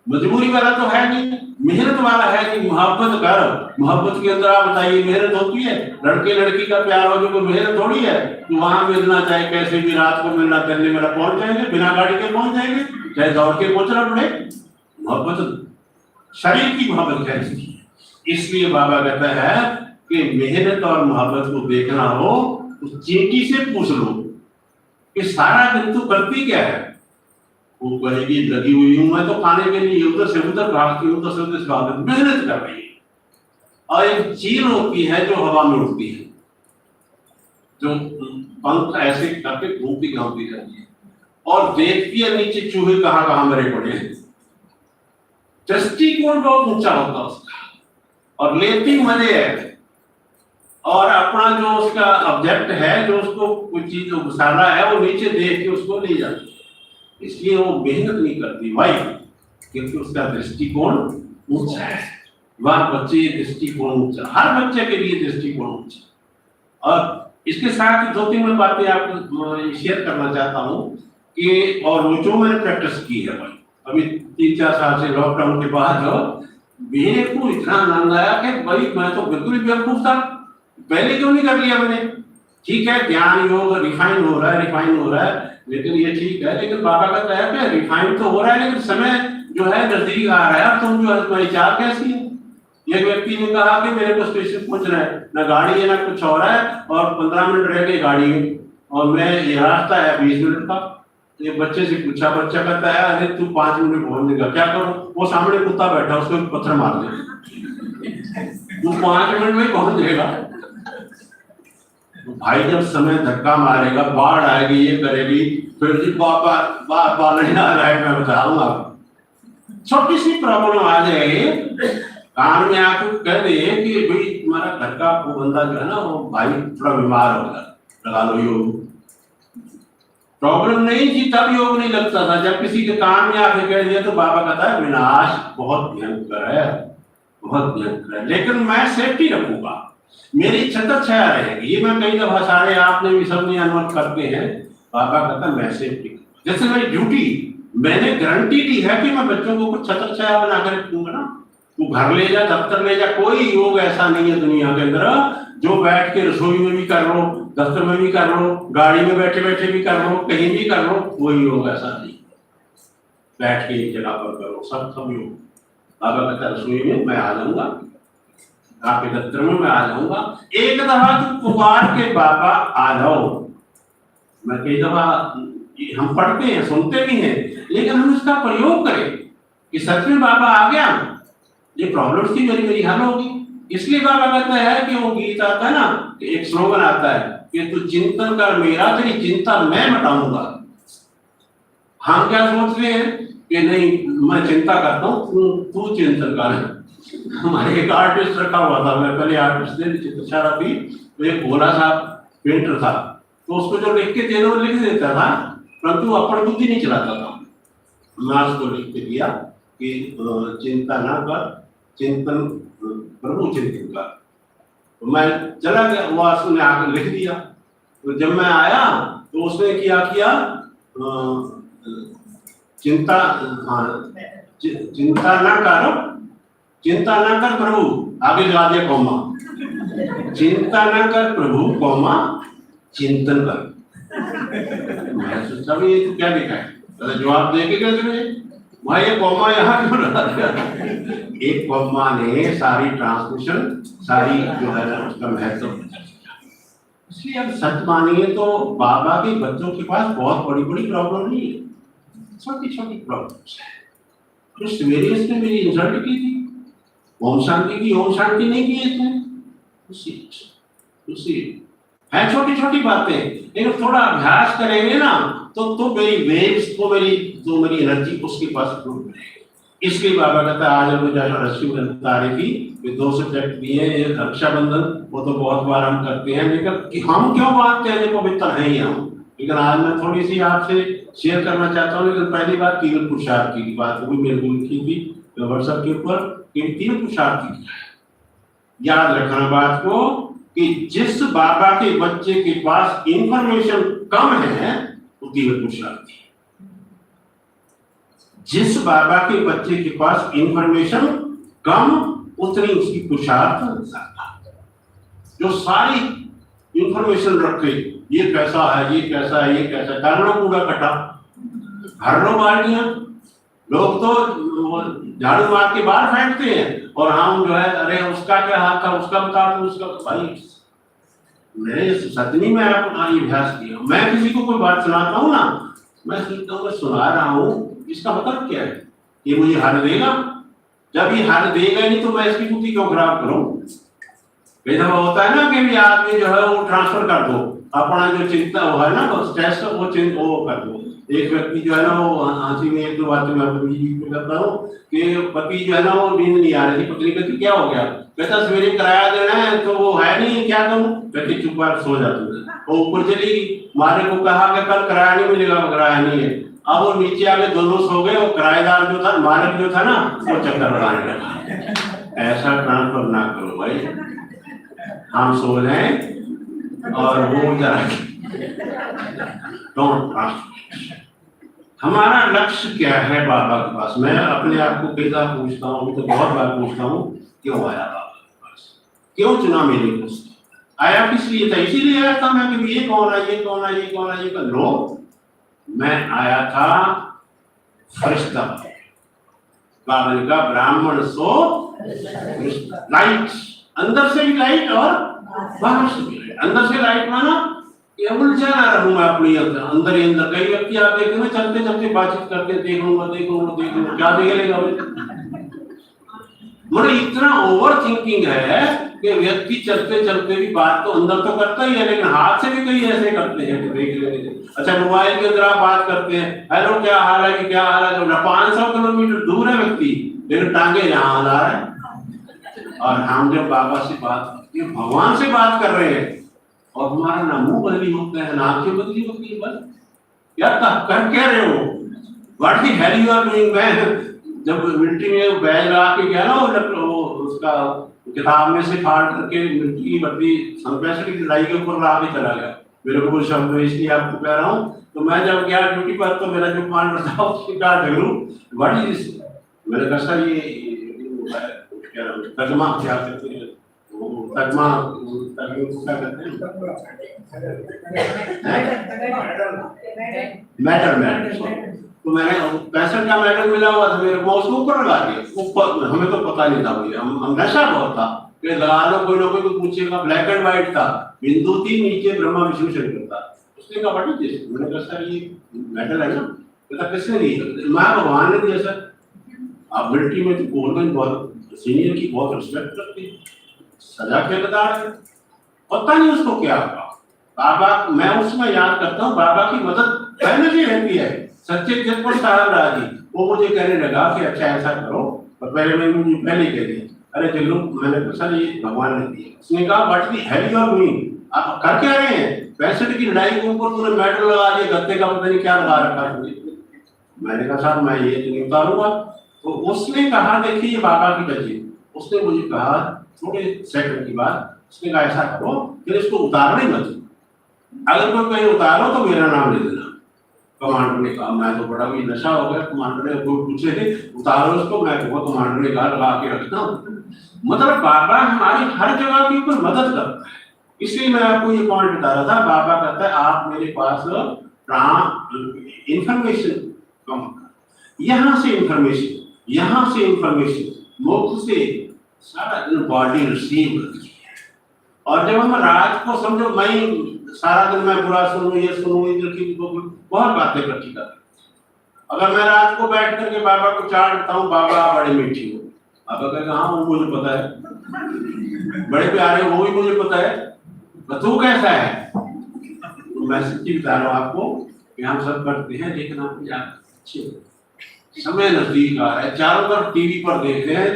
मजबूरी वाला तो है नहीं, मेहनत वाला है नहीं। मोहब्बत कर, मोहब्बत के अंदर आप बताइए मेहनत होती है। लड़के लड़की का प्यार हो जो कोई मेहनत थोड़ी है। तो वहां मिलना चाहे कैसे भी रात को मिलना करने वाला पहुंच जाएंगे, बिना गाड़ी के पहुंच जाएंगे, चाहे दौड़ के पहुंचना पड़े। मोहब्बत शरीर की मोहब्बत कैसी है। इसलिए बाबा कहता है कि मेहनत और मोहब्बत को देखना हो तो चींटी से पूछ लो कि सारा दिन तू करती क्या है। वो कहेगी लगी हुई हूं मैं तो खाने के लिए, उधर से उधर भागती हूँ, उधर से उधर भागती, मेहनत कर रही है। और एक चील होती है जो हवा में उड़ती है, जो पंख ऐसे करके घूमती घामती रहती है और देखती है नीचे चूहे कहाँ कहाँ मरे पड़े हैं। दृष्टिकोण बहुत ऊंचा होता है उसका और लेती मजे है। और अपना जो उसका ऑब्जेक्ट है, जो उसको कुछ चीज घुसाना है, वो नीचे देख के उसको ले जाती है। इसलिए वो मेहनत नहीं करती भाई, क्योंकि उसका दृष्टिकोण ऊंचा है। वह बच्चे दृष्टिकोण ऊंचा, हर बच्चे के लिए दृष्टिकोण ऊंचा। और इसके साथ 2-3 मैं बातें आपको शेयर करना चाहता हूँ कि और वो जो मैंने प्रैक्टिस की है भाई, अभी 3-4 साल से लॉकडाउन के बाद मेरे को इतना आनंद आया कि भाई मैं तो बिल्कुल ही बेवकूफ था, पहले क्यों नहीं कर लिया मैंने। ठीक है, ज्ञान योग रिफाइन हो रहा है, लेकिन ये ठीक है, लेकिन बाबा कहता है कि रिफाइन तो हो रहा है, लेकिन समय जो है नजदीक आ रहा है, तुम जो है तुम्हारी चाल कैसी है। एक व्यक्ति ने कहा कि मेरे को स्टेशन पहुंचना है, ना गाड़ी है ना कुछ और है, और 15 मिनट रह गए गाड़ी में, और मैं ये रास्ता है 20 मिनट का। एक बच्चे से पूछा, बच्चा कहता है अरे तू 5 मिनट में पहुंच जाएगा, क्या करूं। वो सामने कुत्ता बैठा, उसको एक पत्थर मार दे, तू 5 मिनट में पहुंच जाएगा। तो भाई जब समय धक्का मारेगा, बाढ़ आएगी, ये करेगी, फिर जी बाबा नहीं आ रहा है, मैं बताऊंगा। छोटी सी प्रॉब्लम आ जाए, कान में आके कह दे कि भाई तुम्हारा घर का वो बंदा जो है ना, वो भाई थोड़ा बीमार होगा, लगा लो योग। प्रॉब्लम नहीं थी तब योग नहीं लगता था, जब किसी के कान में आके कह दिया तो बाबा कहता है विनाश बहुत भयंकर है, बहुत भयंकर है, लेकिन मैं सेफ्टी रखूंगा, मेरी छत्र छाया रहेगी। ये मैं कई दफा सारे आपने भी सबने अनुभव करते हैं। बाबा कहता है मैं सेफ्टी, जैसे मेरी ड्यूटी, मैंने गारंटी दी है कि मैं बच्चों को कुछ छत्र छाया बनाकर रखूंगा ना। तू घर ले जा, दफ्तर ले जा, कोई योग ऐसा नहीं है दुनिया के अंदर जो बैठ के रसोई में भी कर लो, दफ्तर में भी कर लो, गाड़ी में बैठे बैठे भी कर लो, कहीं भी कर लो, कोई योग ऐसा नहीं। बैठ के एक जगह पर करो, सब योग। बाबा कहता रसोई में मैं आ जाऊंगा, आपके दफ्तर में मैं आ जाऊंगा, एक दफा तू पुकार के बाबा आ जाओ। मैं कई दफा हम पढ़ते हैं, सुनते भी हैं, लेकिन हम इसका प्रयोग करें कि सच में बाबा आ गया, ये प्रॉब्लम थी मेरी हल होगी। इसलिए बाबा कहता है कि वो गीत आता है ना, एक स्लोगन आता है कि तू चिंतन कर मेरा, तेरी चिंता मैं मिटाऊंगा। हम क्या सोच रहे हैं कि नहीं मैं चिंता करता हूँ, तू चिंतन कर। हमारे एक आर्टिस्ट रखा हुआ था, मैं पहले आर्टिस्ट ने चित्रशाला थी, तो एक भोला सा पेंटर था, तो उसको जो लिख के दे दो लिख देता था, परंतु अपन बुद्धि नहीं चलाता था। मैं उसको लिख के दिया कि चिंता ना कर, चिंतन प्रभु चिंतन कर। तो मैं चला गया, वो उसने आकर लिख दिया। तो जब मैं आया तो उसने क्या किया, चिंता ना कर प्रभु, आगे लगा दिया कौमा, चिंता ना कर प्रभु कौमा चिंतन कर। मैं सोचा भी ये तो क्या लिखा है, तो जवाब दे के कहते भाई ये कौमा यहाँ क्यों लगा दिया। एक कौमा ने सारी ट्रांसमिशन, सारी जो है ना उसका महत्व। इसलिए अब सच मानिए तो बाबा के बच्चों के पास बहुत बड़ी बड़ी प्रॉब्लम नहीं है, छोटी छोटी प्रॉब्लम्स है। तो सीरियस ने मेरी इंसल्ट की थी, ओम शांति की, ओम शांति नहीं की इसने, उसी है छोटी छोटी बातें, लेकिन थोड़ा अभ्यास करेंगे ना तो मेरी वेव्स को, मेरी एनर्जी उसके पास फ्लो करेगी। इसलिए बाबा कहता है आज मुझे रस्सी बंधता रही थी, वे 2 सब्जेक्ट दिए, एक रक्षाबंधन, वो तो बहुत बार हम करते हैं, लेकिन हम क्यों बांधते हैं, पवित्र है ही हम। लेकिन आज मैं थोड़ी सी आपसे शेयर करना चाहता हूँ। लेकिन पहली बात तीन पुरुषार्थ की बात वो मेरे को लिखी थी व्हाट्सएप के ऊपर, तीन पुरुषार्थ की याद रखना बात को कि जिस बाबा के बच्चे के पास इंफॉर्मेशन कम है वो तीव्र पुरुषार्थ है। जिस बाबा के बच्चे के पास इंफॉर्मेशन कम, उतनी उसकी पुरुषार्थ ज्यादा। जो सारी इंफॉर्मेशन रखे, ये कैसा है, ये कैसा है, ये कैसा है, कर लो कूड़ा कटा, भर लो बाल्टियां। लोग तो झाड़ू मार के बाहर फेंकते हैं और हम जो है अरे उसका क्या हाथ था, उसका बता दो, उसका। भाई मैंने सतनी में आपको अभ्यास किया, मैं किसी को कोई बात सुनाता हूँ ना, मैं सोचता हूँ मैं सुना रहा हूँ, इसका मतलब क्या है, ये मुझे हल देगा। जब ये हल देगा नहीं तो मैं इसकी बुद्धि क्यों खराब करूं। कई दफा होता है ना कि आदमी जो है वो ट्रांसफर कर दो, अपना जो चिंता वो है ना स्ट्रेस वो कर दो। एक व्यक्ति जो है ना वो हंसी में 1-2 बातें मैं अपनी करता हूँ कि पति जो है ना वो नींद नहीं आ रही थी, पत्नी कहती क्या हो गया, कहता सवेरे किराया देना है तो वो है नहीं, क्या करूं, कहती चुप कर सो जाती है। वो ऊपर चली, मारे को कहा कि कल किराया नहीं मिलेगा, किराया नहीं है। अब वो नीचे आके दोनों सो गए, वो किराएदार जो था, मालिक जो था ना, वो चक्कर लगाने लगा। ऐसा ट्रांसफर ना करो भाई, हम सो जाएं और वो जरा डोंट ट्रांसफर। हमारा लक्ष्य क्या है बाबा के पास? मैं अपने आप को कई बार पूछता हूँ, अभी तो बहुत बार पूछता हूँ, क्यों आया बाबा के पास? क्यों चुना मेरे को? आया किस लिए था? इसीलिए आया था मैं कि ये कौन है, ये कौन है, ये कौन है, ये कौन? नो, मैं आया था फरिश्ता। बाबा ने कहा ब्राह्मण सो लाइट, अंदर से भी लाइट और बाहर से भी लाइट। अंदर से लाइट माना ये उलझा ना रहूं मैं अपनी अंदर ही अंदर। कई व्यक्ति आप देखेंगे ना, चलते चलते बातचीत करते, देखूंगा क्या देखेगा मुझे इतना ओवर थिंकिंग है कि व्यक्ति चलते चलते भी बात तो अंदर तो करता ही है, लेकिन हाथ से भी कई ऐसे करते हैं कि देख लेंगे। अच्छा, मोबाइल के अंदर आप बात करते हैं, हेलो क्या हाल है, कि क्या हाल है, तो 500 किलोमीटर दूर है व्यक्ति, लेकिन टांगे यहाँ ला रहा है। और हम जब बाबा से बात करते हैं, भगवान से बात कर रहे हैं, और हमारा ना मुंह बदली होता है, ना आंखें बदली होती है, बस क्या कह रहे हो, what the hell you are doing. मैं जब मिलिट्री में बैग लगा के गया ना, वो उसका किताब में से फाड़ करके मिलिट्री की वर्दी संपैसठ की लड़ाई के ऊपर ला के चला गया। मेरे को कुछ शब्द इसलिए आपको कह रहा हूँ, तो मैं जब गया ड्यूटी पर, तो मेरा जो कमांडर था उसके क्या झगड़ू, व्हाट इज दिस। मैंने कहा सर ये तर्जमा क्या करते हैं, तर्जमा क्या करते हैं, मेडल। तो मैंने 65 का मेडल मिला हुआ था मेरे को, उसको ऊपर लगा दिया। हमें तो पता नहीं था भैया, हम नशा बहुत था कि लगा लो, कोई ना कोई तो पूछेगा। ब्लैक एंड व्हाइट था, बिंदु थी, नीचे ब्रह्मा विष्णु शंकर था। उसने कहा बट जैसे, मैंने कहा सर ये मेडल है ना, कहता किसने दिया? मैं भगवान ने दिया सर। आप मिलिट्री में तो गवर्नमेंट बहुत सीनियर की बहुत रिस्पेक्ट करती है, सजा के लगार है, पता नहीं उसको क्या हुआ। बाबा, मैं उसमें याद करता हूँ, बाबा की मदद पहले भी रहती है। सच्चे दिल पर साहब राजी, वो मुझे कहने लगा कि अच्छा ऐसा करो, और पहले मैंने मुझे पहले कह दिया, अरे चलो, मैंने पूछा ये भगवान ने दिया। उसने कहा but the hell you are doing, आप कर क्या रहे हैं? 65 की लड़ाई के ऊपर तूने मेडल लगा दिया, गत्ते का पता नहीं क्या लगा रखा तुमने। मैंने कहा साहब मैं ये तो नहीं उतारूंगा। तो उसने कहा देखिए ये बाबा की बच्ची, उसने मुझे कहा थोड़े सेकंड की बात, उसने कहा ऐसा करो फिर इसको उतारने मत, अगर कोई कहीं उतारो तो मेरा नाम ले देना। कमांडर ने कहा, मैं तो बड़ा भी नशा हो गया, कमांडर ने कोई पूछे थे उतारो उसको, मैं कहूँगा कमांडर ने कहा लगा के रखता हूँ। मतलब बाबा हमारी हर जगह के ऊपर मदद करता है। इसलिए मैं आपको ये पॉइंट बता रहा था, बाबा कहता है आप मेरे पास इंफॉर्मेशन कम, यहाँ से इंफॉर्मेशन, यहाँ से इंफॉर्मेशन, मुख से सारा दिन बॉडी रिसीव करती है। और जब हम रात को समझो, मैं सारा दिन मैं बुरा सुनूं, ये सुनूं, इधर की बहुत बातें करती करती। अगर मैं रात को बैठ करके बाबा को चाटता हूँ, बाबा बड़े मीठी हो, बाबा कहेगा हाँ वो मुझे पता है, बड़े प्यारे वो भी मुझे पता है, तू कैसा है? तो मैं सच्ची बता रहा हूँ आपको कि हम सब करते हैं, लेकिन आप अच्छे समय नजदीक आ रहा है, चारों तरफ टीवी पर देख रहे हैं,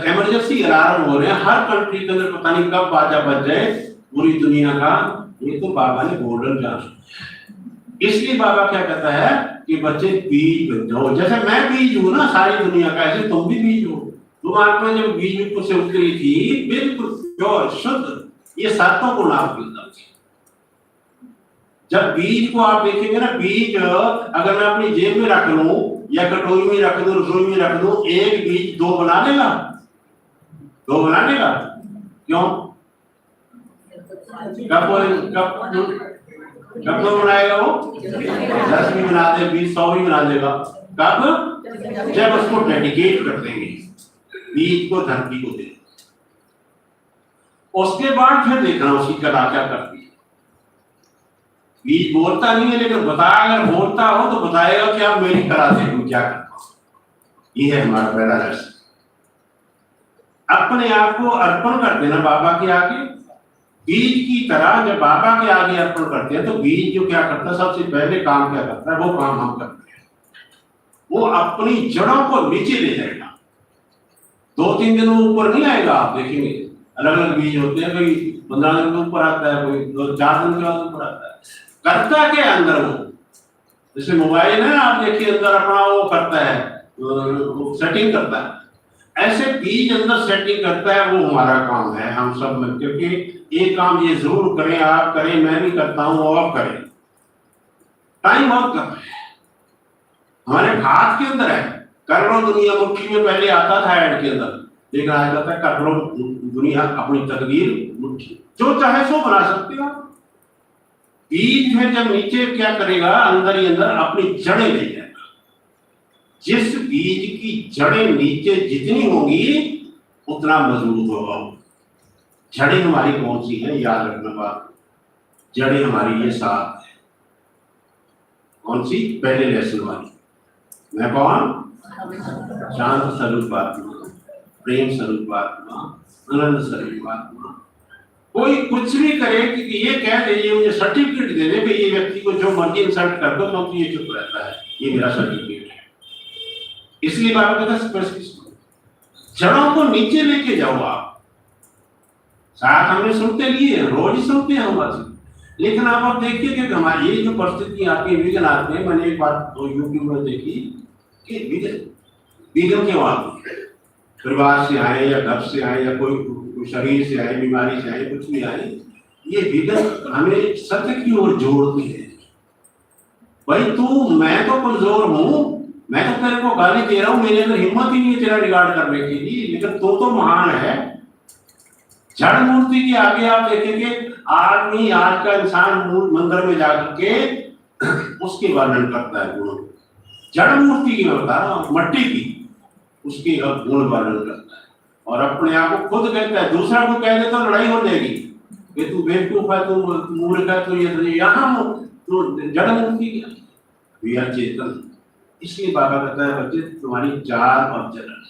इमरजेंसी अलार्म हो रहे हैं, हर कंट्री के अंदर पता नहीं कब बाजा बज जाए पूरी दुनिया का। ये तो बाबा ने गोल्डन चांस। इसलिए बाबा क्या कहता है कि बच्चे बीज बन जाओ, जैसे मैं बीज हूं ना सारी दुनिया का, ऐसे तुम भी बीज हो। तुम आत्मा जब बीज ऊपर से उतरी थी, बिल्कुल प्योर शुद्ध, ये सातों गुण आपके अंदर थे। जब बीज को आप देखेंगे ना, बीज अगर मैं अपनी जेब में रख लूं या कटोरी में रख दूं, रसोई में रख दूं, एक बीज दो बना देगा? दो बना देगा? क्यों? कब दो बनाएगा वो? 10 भी बना दे, 20, 100 भी बना देगा। कब? जब उसको डेडिकेट कर देंगे, बीज को धरती को दे। उसके बाद फिर देखना उसकी कला क्या करती है। बीज बोलता नहीं है, लेकिन अगर बोलता हो तो बताएगा कि आप मेरी कला से तुम क्या करता हो। ये है हमारा पहला दर्शन। अपने आप को अर्पण कर देना बाबा के आगे, बीज की तरह। जब बाबा के आगे अर्पण करते हैं तो बीज जो क्या करता है, सबसे पहले काम क्या करता है, वो काम हम करते हैं। वो अपनी जड़ों को नीचे ले जाएगा। 2-3 दिन ऊपर नहीं आएगा। आप देखेंगे अलग अलग बीज होते हैं, कोई 15 दिन के ऊपर आता है, कोई 2-4 दिन के ऊपर आता है। करता के अंदर वो, जैसे मोबाइल है, आप देखिए अंदर अपना वो करता है, सेटिंग करता है, ऐसे बीज अंदर सेटिंग करता है। वो हमारा काम है हम सब में, क्योंकि एक काम ये जरूर करें, आप करें, मैं भी करता हूं, और करें, टाइम बहुत कम है। हमारे हाथ के अंदर है। कर लो दुनिया मुट्ठी में, पहले आता था ऐड के अंदर, लेकिन आज आता है कर लो दुनिया अपनी तकदीर मुट्ठी, जो चाहे सो बना सकते हो। बीज है जब नीचे क्या करेगा, अंदर ही अंदर अपनी जड़ें ले जाएगा। जिस बीज की जड़ें नीचे जितनी होंगी उतना मजबूत होगा। जड़ें हमारी कौन सी है, याद रखना बात। जड़ें हमारी ये 7 है। कौन सी? पहले लेसन वाली। मैं कौन? शांत स्वरूप आत्मा, प्रेम स्वरूप आत्मा, आनंद स्वरूप आत्मा। कोई कुछ भी करे कि ये कह दे, ये मुझे सर्टिफिकेट दे दे कि ये व्यक्ति को जो मर्जी इंसल्ट कर दो तो ये चुप रहता है, ये मेरा सर्टिफिकेट है। इसलिए बाबा कहता है स्पेशलिस्ट जड़ों को नीचे लेके जाओ आप। साथ हमने सुनते लिए, रोज ही सुनते हैं हम बात, लेकिन आप देखिए कि हमारी ये जो परिस्थिति आती है, विघन आते हैं। मैंने एक बात तो यूट्यूब में देखी कि विघन क्यों आते हैं, परिवार से आए या घर से आए या कोई शरीर से आए, बीमारी से आए, कुछ भी आए, ये विघन हमें सत्य की ओर जोड़ते हैं। भाई तू, मैं तो कमजोर हूं, मैं तो तेरे को गाली दे रहा हूं, मेरे अंदर हिम्मत ही नहीं है तेरा रिगार्ड करने के लिए, लेकिन तू तो महान है। जड़ मूर्ति के आगे आप देखेंगे, आदमी आज का इंसान मंदिर में जाकर के उसके वर्णन करता है गुण। जड़ मूर्ति की मैं बता रहा हूं, मट्टी की, उसके गुण वर्णन करता है और अपने आप को खुद कहता है। दूसरा को कह देता तो लड़ाई हो जाएगी कि तू बेवकूफ है, तू मूर्ख है, तू ये यहाँ तो जड़ मूर्ति की वी आर चेतन। इसलिए बाबा कहता है बच्चे तुम्हारी चार और जलन,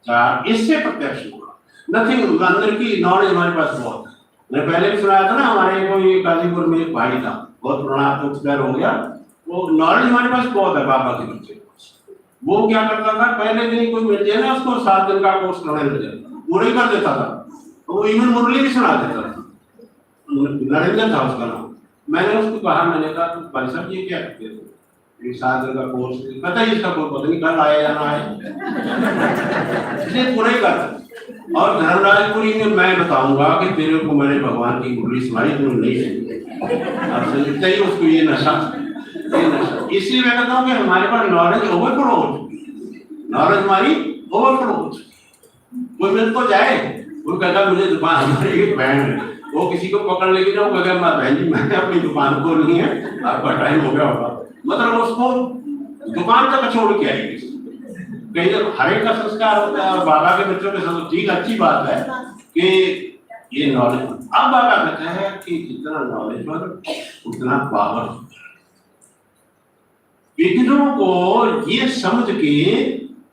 चार इससे प्रत्यक्ष होगा। नथिंग, अंदर की नॉलेज हमारे पास बहुत है। मैंने पहले भी सुनाया था ना, हमारे कोई गाजीपुर में एक भाई था, बहुत पुराना, तो एक्सपायर हो गया। वो नॉलेज हमारे पास बहुत है बाबा के बच्चे। वो क्या करता था, पहले दिन कोई मिल जाए ना उसको 7 दिन का कोर्स करने लग जाता, पूरा ही कर देता था। वो इवन मुरली भी सुना देता था, नरेंद्र था उसका नाम। मैंने उसको कहा, मैंने कहा तुम भाई साहब ये क्या करते हो, 7 दिन का कोर्स, पता ही इसका कोई पता नहीं कल आया या ना आया, इसलिए पूरा ही करता। और धर्मराजपुरी में मैं बताऊंगा कि तेरे को मैंने भगवान की मुरली सुनाई, तुम नहीं सुनी, अब समझते ही उसको ये नशा। इसलिए मैं कहता हूँ कि हमारे पास नॉलेज ओवरफ्लो हो चुकी है, नॉलेज हमारी ओवरफ्लो हो चुकी है। कोई मिल तो जाए, वो कहता मुझे दुकान, हमारी एक बहन है, वो किसी को पकड़ लेगी ना, वो कहता बहन जी मैंने अपनी दुकान को नहीं है, आपका टाइम हो गया होगा, मतलब उसको दुकान तक छोड़ के आएगी। कहीं जब हर एक का संस्कार होता है, और बाबा के बच्चों के साथ ठीक अच्छी बात है कि ये नॉलेज। अब बाबा कहते हैं कि जितना नॉलेज हो उतना पावर। विघ्नों को ये समझ के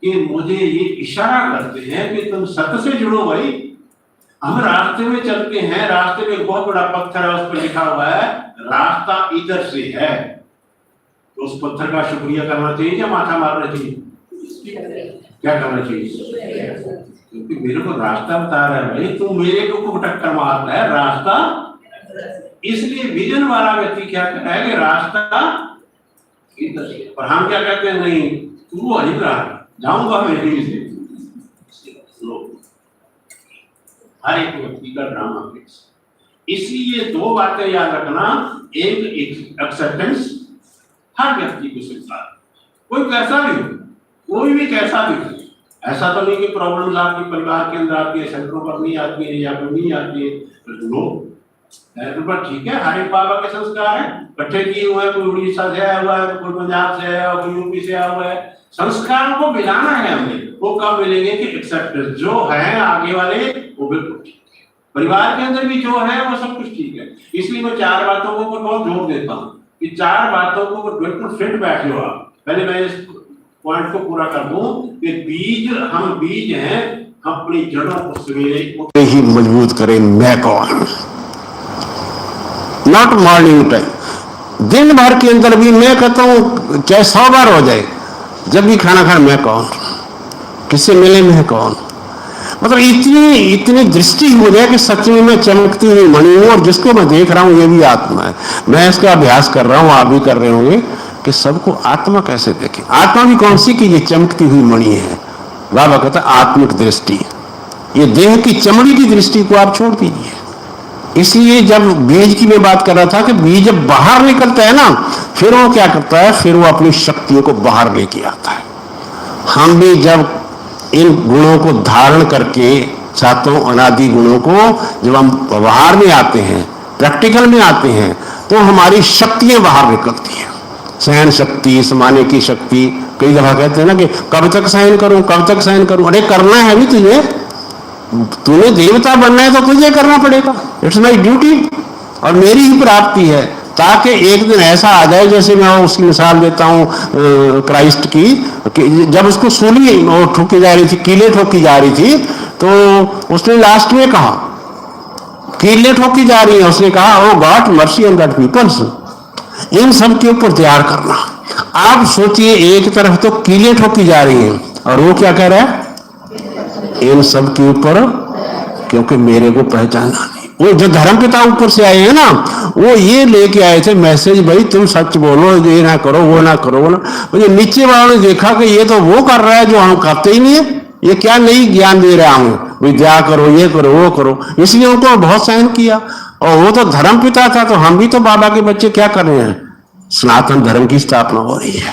कि मुझे ये इशारा करते हैं कि तुम सत्य से जुड़ो भाई। हम रास्ते में चलते हैं, रास्ते में एक बहुत बड़ा पत्थर है, उस पर लिखा हुआ है रास्ता इधर से है, तो उस पत्थर का शुक्रिया करना चाहिए या माथा मारना चाहिए? क्या करना चाहिए? क्योंकि मेरे को रास्ता बता रहा है भाई, तू मेरे को टक्कर मारता है रास्ता। इसलिए विजन वाला व्यक्ति क्या कहता है कि रास्ता इधर से, और हम क्या कहते हैं नहीं तू वहीं रहा, जाऊंगा मैं यहीं से। हर एक व्यक्ति का ड्रामा फिक्स। इसलिए 2 बातें याद रखना, एक एक्सेप्टेंस, हर व्यक्ति को स्वीकार, कोई कैसा भी हो, कोई भी कैसा भी हो। ऐसा तो नहीं कि प्रॉब्लम्स आपके परिवार के अंदर आपके सेंटरों पर नहीं आती है या कोई नहीं आती है, तो ठीक है, हर एक बाबा के संस्कार है, इकट्ठे किए हुए हैं, कोई उड़ीसा से आया हुआ है, कोई पंजाब से आया हुआ, कोई यूपी से आया हुआ है। संस्कारों को मिलाना है हमने, वो कब मिलेंगे कि एक्सेप्टेंस जो है आगे वाले वो बिल्कुल ठीक है, परिवार के अंदर भी जो है वो सब कुछ ठीक है। इसलिए मैं 4 बातों को बहुत जोर देता हूँ कि 4 बातों को बिल्कुल फिट बैठे हो आप। पहले मैं इस पॉइंट को पूरा कर दूं कि बीज, हम बीज हैं, हम अपनी जड़ों को सवेरे ही मजबूत करें। मैं कौन, नॉट मॉर्निंग टाइम, दिन भर के अंदर भी मैं कहता हूँ चाहे 100 बार हो जाए, जब भी खाना खाना मैं कौन, किससे मिले मैं कौन, मतलब इतनी दृष्टि हो जाए कि सच में मैं चमकती हुई मणि हूं, और जिसको मैं देख रहा हूं ये भी आत्मा है। मैं इसका अभ्यास कर रहा हूं, आप भी कर रहे होंगे कि सबको आत्मा कैसे देखें। आत्मा भी कौन सी कि ये चमकती हुई मणि है। बाबा कहता आत्मिक दृष्टि, ये देह की चमड़ी की दृष्टि को आप छोड़ दीजिए। इसलिए जब बीज की मैं बात कर रहा था कि बीज जब बाहर निकलता है ना, फिर वो क्या करता है, फिर वो अपनी शक्तियों को बाहर लेके आता है। हम भी जब इन गुणों को धारण करके, सातों अनादि गुणों को जब हम व्यवहार में आते हैं, प्रैक्टिकल में आते हैं, तो हमारी शक्तियां बाहर निकलती हैं। सहन शक्ति, समाने की शक्ति। कई दफा कहते हैं ना कि कब तक सहन करूं, कब तक सहन करूं। अरे करना है भी तुझे, तूने देवता बनना है तो तुझे करना पड़ेगा। इट्स माई ड्यूटी और मेरी ही प्राप्ति है, ताकि एक दिन ऐसा आ जाए, जैसे मैं उसकी मिसाल देता हूँ क्राइस्ट की, कि जब उसको सूली ठोकी जा रही थी, कीले ठोकी जा रही थी, तो उसने लास्ट में कहा, कीले ठोकी जा रही है, उसने कहा oh God mercy on that peoples. इन सब के ऊपर तैयार करना। आप सोचिए, एक तरफ तो कीले ठोकी जा रही हैं और वो क्या कह रहा है, इन सब के ऊपर, क्योंकि मेरे को पहचाना नहीं। वो जो धर्मपिता ऊपर से आए हैं ना, वो ये लेके आए थे मैसेज, भाई तुम सच बोलो, ये ना करो, वो ना करो, वो ना। मुझे नीचे वालों ने देखा कि ये तो वो कर रहा है जो हम करते ही नहीं है, ये क्या नई ज्ञान दे रहा हूं, विद्या करो, ये करो, वो करो। इसलिए उनको बहुत सहन किया। और वो तो धर्मपिता था, तो हम भी तो बाबा के बच्चे क्या कर रहे हैं, सनातन धर्म की स्थापना हो रही है।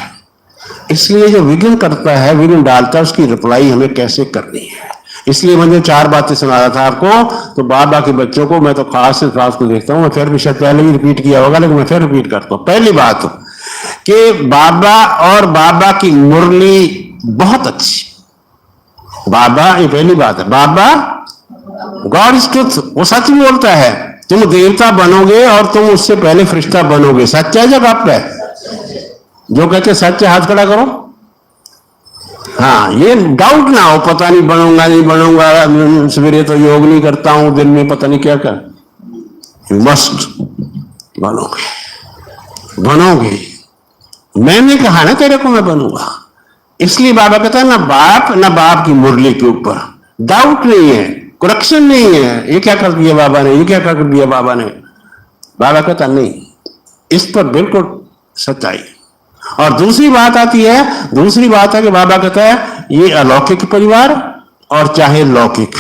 इसलिए जो विघ्न करता है, विघ्न डालता है, उसकी रिप्लाई हमें कैसे करनी है। इसलिए मैं जो 4 बातें सुना रहा था आपको, तो बाबा के बच्चों को मैं तो खास से खास को देखता हूँ। मैं फिर भी शायद पहले भी रिपीट किया होगा, लेकिन मैं फिर रिपीट करता हूँ। पहली बात कि बाबा और बाबा की मुरली बहुत अच्छी। बाबा, ये पहली बात है, बाबा गॉड इज ट्रुथ, वो सच बोलता है। तुम देवता बनोगे और तुम उससे पहले फरिश्ता बनोगे। सच है जब आप है, जो कहते सच है हाथ खड़ा करो। हाँ, ये डाउट ना हो, पता नहीं बनूंगा नहीं बनूंगा, सवेरे तो योग नहीं करता हूं, दिन में पता नहीं क्या कर। मस्ट बनोगे, बनोगे। मैंने कहा ना तेरे को मैं बनूंगा। इसलिए बाबा कहता है ना बाप की मुरली के ऊपर डाउट नहीं है, करेक्शन नहीं है, ये क्या कर दिया बाबा ने, ये क्या कर दिया बाबा ने। बाबा कहता नहीं, इस पर बिल्कुल सच्चाई। और दूसरी बात आती है, दूसरी बात है कि बाबा कहता है ये अलौकिक परिवार और चाहे लौकिक,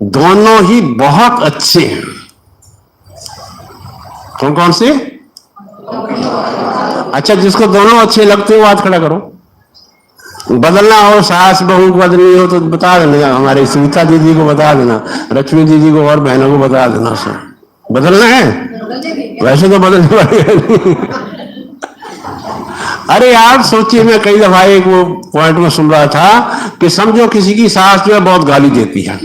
दोनों ही बहुत अच्छे हैं। कौन कौन से? अच्छा, जिसको दोनों अच्छे लगते हो हाथ खड़ा करो। बदलना हो, सास बहू बदलनी हो तो बता देना, हमारे सुनीता दीदी को बता देना, लक्ष्मी दीदी को और बहनों को बता देना। सब बदलना है, वैसे तो बदलने वाली है। अरे आप सोचिए, मैं कई दफा एक वो पॉइंट में सुन रहा था कि समझो किसी की सास जो है बहुत गाली देती है,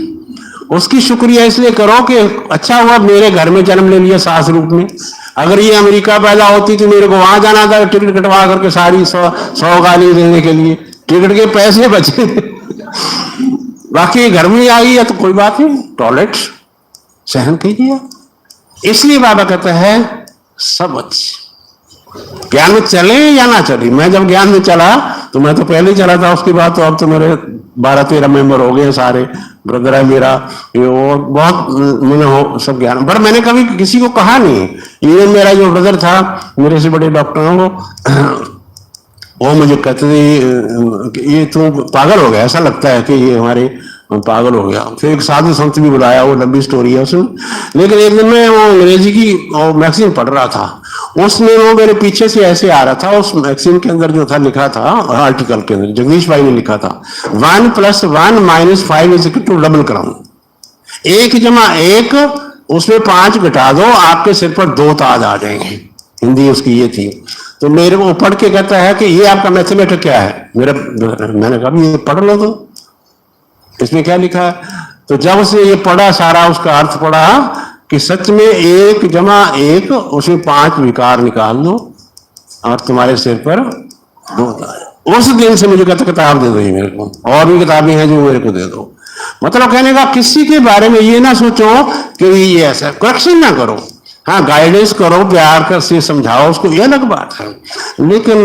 उसकी शुक्रिया इसलिए करो कि अच्छा हुआ मेरे घर में जन्म ले लिया सास रूप में। अगर ये अमेरिका पैदा होती तो मेरे को वहां जाना था टिकट कटवा करके सारी 100 गाली देने के लिए, टिकट के पैसे बचे। बाकी घर में आ गई है तो कोई बात नहीं, टॉयलेट सहन कीजिए। इसलिए बाबा कहता है सब अच्छे, ज्ञान में चले या ना चले। मैं जब ज्ञान में चला तो मैं तो पहले ही चला था, उसके बाद तो अब तो मेरे 12-13 मेंबर हो गए, सारे ब्रदर है मेरा, ये और बहुत मैंने हो सब ज्ञान। पर मैंने कभी किसी को कहा नहीं। ये मेरा जो ब्रदर था, मेरे से बड़े डॉक्टर हैं, वो मुझे कहते थे ये तो पागल हो गया, ऐसा लगता है कि ये हमारे पागल हो गया। फिर एक साधु संत भी बुलाया, वो लंबी स्टोरी है उसमें। लेकिन एक दिन मैं वो अंग्रेजी की मैगजीन पढ़ रहा था, उसमें वो मेरे पीछे से ऐसे आ रहा था, उस मैगजीन के अंदर जो था लिखा था, आर्टिकल के अंदर जगदीश भाई ने लिखा था 1 + 1 - 5 = डबल क्राउन। 1 + 1 उसमें 5 घटा दो, आपके सिर पर 2 ताज आ जाएंगे। हिंदी उसकी ये थी। तो मेरे को पढ़ के कहता है कि ये आपका मैथमेटिक्स क्या है। मैंने कहा ये पढ़ लो तो, इसमें क्या लिखा है। तो जब उसने ये पढ़ा, सारा उसका अर्थ पढ़ा कि सच में 1 + 1 उसमें 5 विकार निकाल दो और तुम्हारे सिर पर 2 ताज। उस दिन से मुझे कहता किताब दे दो ये मेरे को, और भी किताबें हैं जो मेरे को दे दो। मतलब कहने का किसी के बारे में ये ना सोचो कि ये ऐसा, करेक्शन ना करो। हाँ, गाइडेंस करो, प्यार कर से समझाओ उसको, ये अलग बात है। लेकिन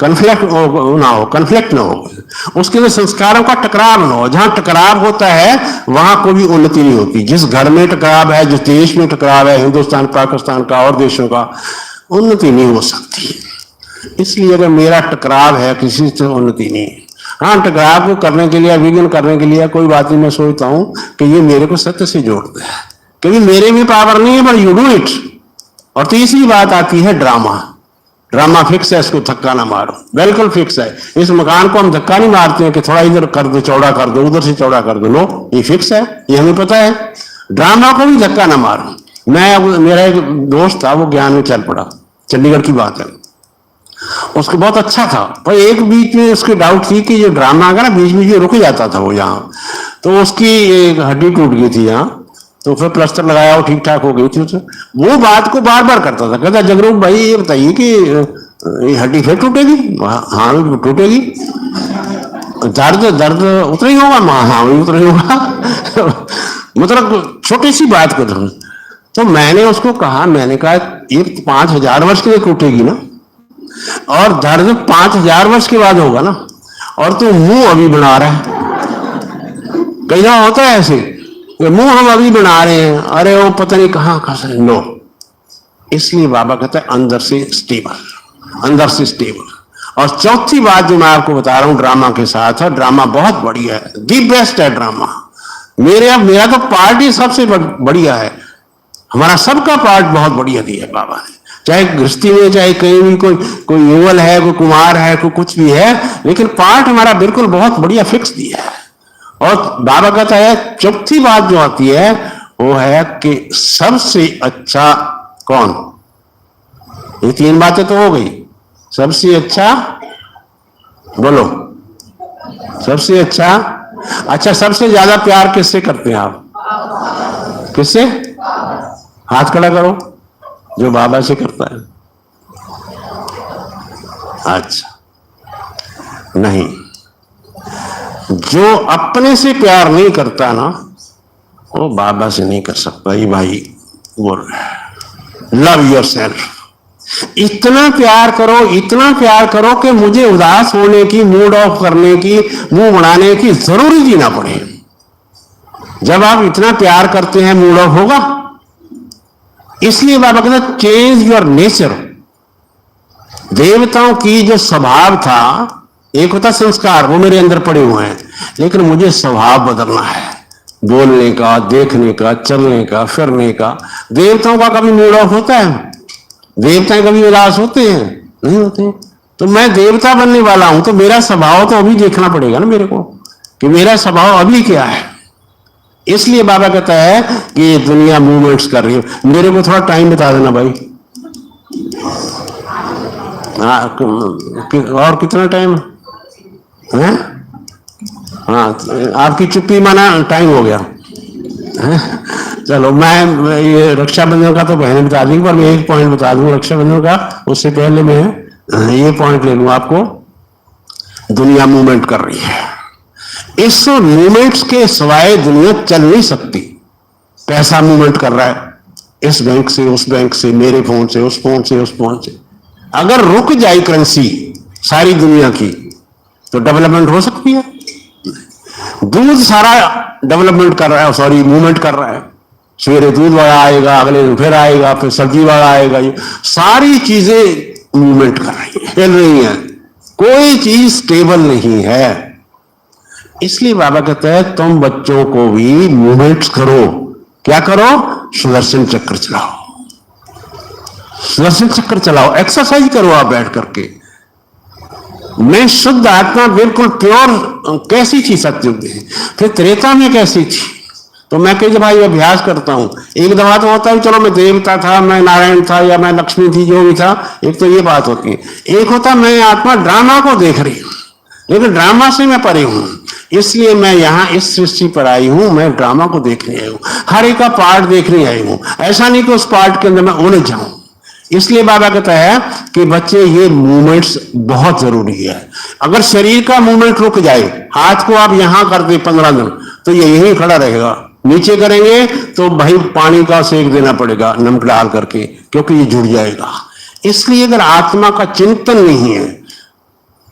कन्फ्लिक्ट ना हो, उसके लिए संस्कारों का टकराव ना हो। जहां टकराव होता है वहां कोई भी उन्नति नहीं होती। जिस घर में टकराव है, जिस देश में टकराव है, हिंदुस्तान पाकिस्तान का और देशों का, उन्नति नहीं हो सकती। इसलिए अगर मेरा टकराव है किसी से, उन्नति नहीं है। हाँ, टकराव को करने के लिए, विघ्न करने के लिए कोई बात नहीं। मैं सोचता हूँ कि ये मेरे को सत्य से जोड़ता है, क्योंकि मेरे भी पावर नहीं है, बट यू डू इट। और तीसरी बात आती है ड्रामा। ड्रामा फिक्स है, इसको धक्का ना मारो, बिल्कुल फिक्स है। इस मकान को हम धक्का नहीं मारते हैं कि थोड़ा इधर कर दो, चौड़ा कर दो, उधर से चौड़ा कर दो, नो, ये फिक्स है, ये हमें पता है। ड्रामा को भी धक्का ना मारो। मेरा एक दोस्त था, वो ज्ञान में चल पड़ा, चंडीगढ़ की बात है, उसको बहुत अच्छा था, पर एक बीच में उसकी डाउट थी कि जो ड्रामा आगा ना बीच बीच में रुक जाता था वो यहाँ, तो उसकी एक हड्डी टूट गई थी यहाँ, तो फिर प्लास्टर लगाया, वो ठीक ठाक हो गई थी। वो बात को बार बार करता था, कहता जगरूप भाई ये बताइए कि ये हड्डी फिर टूटेगी? हाँ टूटेगी। दर्द उतना ही होगा? हाँ उतना ही होगा। मतलब छोटी सी बात को तो मैंने उसको कहा, मैंने कहा ये 5000 वर्ष के लिए टूटेगी ना, और दर्द 5000 वर्ष के बाद होगा ना, और तू मुंह अभी बना रहा है। कई जगह होता है ऐसे, मुंह हम अभी बना रहे हैं, अरे वो पता नहीं कहाँ से लो। इसलिए बाबा कहता है अंदर से स्टेबल, अंदर से स्टेबल। और चौथी बात जो मैं आपको बता रहा हूं ड्रामा के साथ है, ड्रामा बहुत बढ़िया है, दी बेस्ट है ड्रामा। मेरा तो पार्ट ही सबसे बढ़िया है, हमारा सबका पार्ट बहुत बढ़िया दिया है बाबा ने। चाहे गृहस्थी में, चाहे कहीं भी कोई युगल है, कोई कुमार है, कोई कुछ भी है, लेकिन पार्ट हमारा बिल्कुल बहुत बढ़िया फिक्स दिया है। और बाबा कहता है चौथी बात जो आती है वो है कि सबसे अच्छा कौन? ये 3 बातें तो हो गई। सबसे अच्छा बोलो, सबसे अच्छा सबसे ज्यादा प्यार किससे करते हैं आप? किससे? हाथ खड़ा करो जो बाबा से करता है। अच्छा, नहीं, जो अपने से प्यार नहीं करता ना वो बाबा से नहीं कर सकता। ये भाई बोल रहा है, लव योर सेल्फ। इतना प्यार करो कि मुझे उदास होने की, मूड ऑफ करने की, मुंह बनाने की जरूरत ही ना पड़े। जब आप इतना प्यार करते हैं मूड ऑफ होगा। इसलिए बाबा कहते चेंज योर नेचर। देवताओं की जो स्वभाव था, एक होता संस्कार, वो मेरे अंदर पड़े हुए हैं, लेकिन मुझे स्वभाव बदलना है, बोलने का, देखने का, चलने का, फिरने का। देवताओं का कभी मूड ऑफ होता है? देवताएं कभी उदास होते हैं? नहीं होते। तो मैं देवता बनने वाला हूं, तो मेरा स्वभाव तो अभी देखना पड़ेगा ना मेरे को, कि मेरा स्वभाव अभी क्या है। इसलिए बाबा कहता है कि ये दुनिया मूवमेंट्स कर रही है। मेरे को थोड़ा टाइम बता देना भाई। और कितना टाइम है? हाँ, आपकी चुप्पी माना टाइम हो गया है? चलो, मैं ये रक्षाबंधन का तो बहन बता देंगे, पर मैं एक पॉइंट बता दूंगा रक्षाबंधन का। उससे पहले मैं ये पॉइंट ले लूं आपको। दुनिया मूवमेंट कर रही है, इस मूवमेंट्स के सिवाय दुनिया चल नहीं सकती। पैसा मूवमेंट कर रहा है, इस बैंक से उस बैंक से, मेरे फोन से उस फोन से उस फोन से। अगर रुक जाए करेंसी सारी दुनिया की तो डेवलपमेंट हो सकती है? दूध सारा डेवलपमेंट कर रहा है, सॉरी मूवमेंट कर रहा है। सवेरे दूध वाला आएगा, अगले दिन फिर आएगा, फिर सब्जी वाला आएगा। ये सारी चीजें मूवमेंट कर रही है, हिल रही है, कोई चीज स्टेबल नहीं है। इसलिए बाबा कहते हैं तुम बच्चों को भी मूवमेंट्स करो। क्या करो? सुदर्शन चक्र चलाओ, सुदर्शन चक्र चलाओ, एक्सरसाइज करो आप बैठ करके। मैं शुद्ध आत्मा बिल्कुल प्योर कैसी थी सत्युग में, फिर त्रेता में कैसी थी? तो मैं कई भाई अभ्यास करता हूं। एक दफा तो होता है चलो मैं देवता था, मैं नारायण था, या मैं लक्ष्मी थी, जो भी था। एक तो ये बात होती है। एक होता मैं आत्मा ड्रामा को देख रही हूं, लेकिन ड्रामा से मैं परे हूं। इसलिए मैं यहाँ इस सृष्टि पर आई हूं, मैं ड्रामा को देखने आई हूं, हर एक का पार्ट देखने आई हूं। ऐसा नहीं कि उस पार्ट के अंदर मैं उलझ जाऊं। इसलिए बाबा कहता है कि बच्चे ये मूवमेंट्स बहुत जरूरी है। अगर शरीर का मूवमेंट रुक जाए, हाथ को आप यहां कर दे 15 दिन, तो ये यहीं खड़ा रहेगा। नीचे करेंगे तो भाई पानी का सेक देना पड़ेगा नमक डाल करके, क्योंकि ये जुड़ जाएगा। इसलिए अगर आत्मा का चिंतन नहीं है,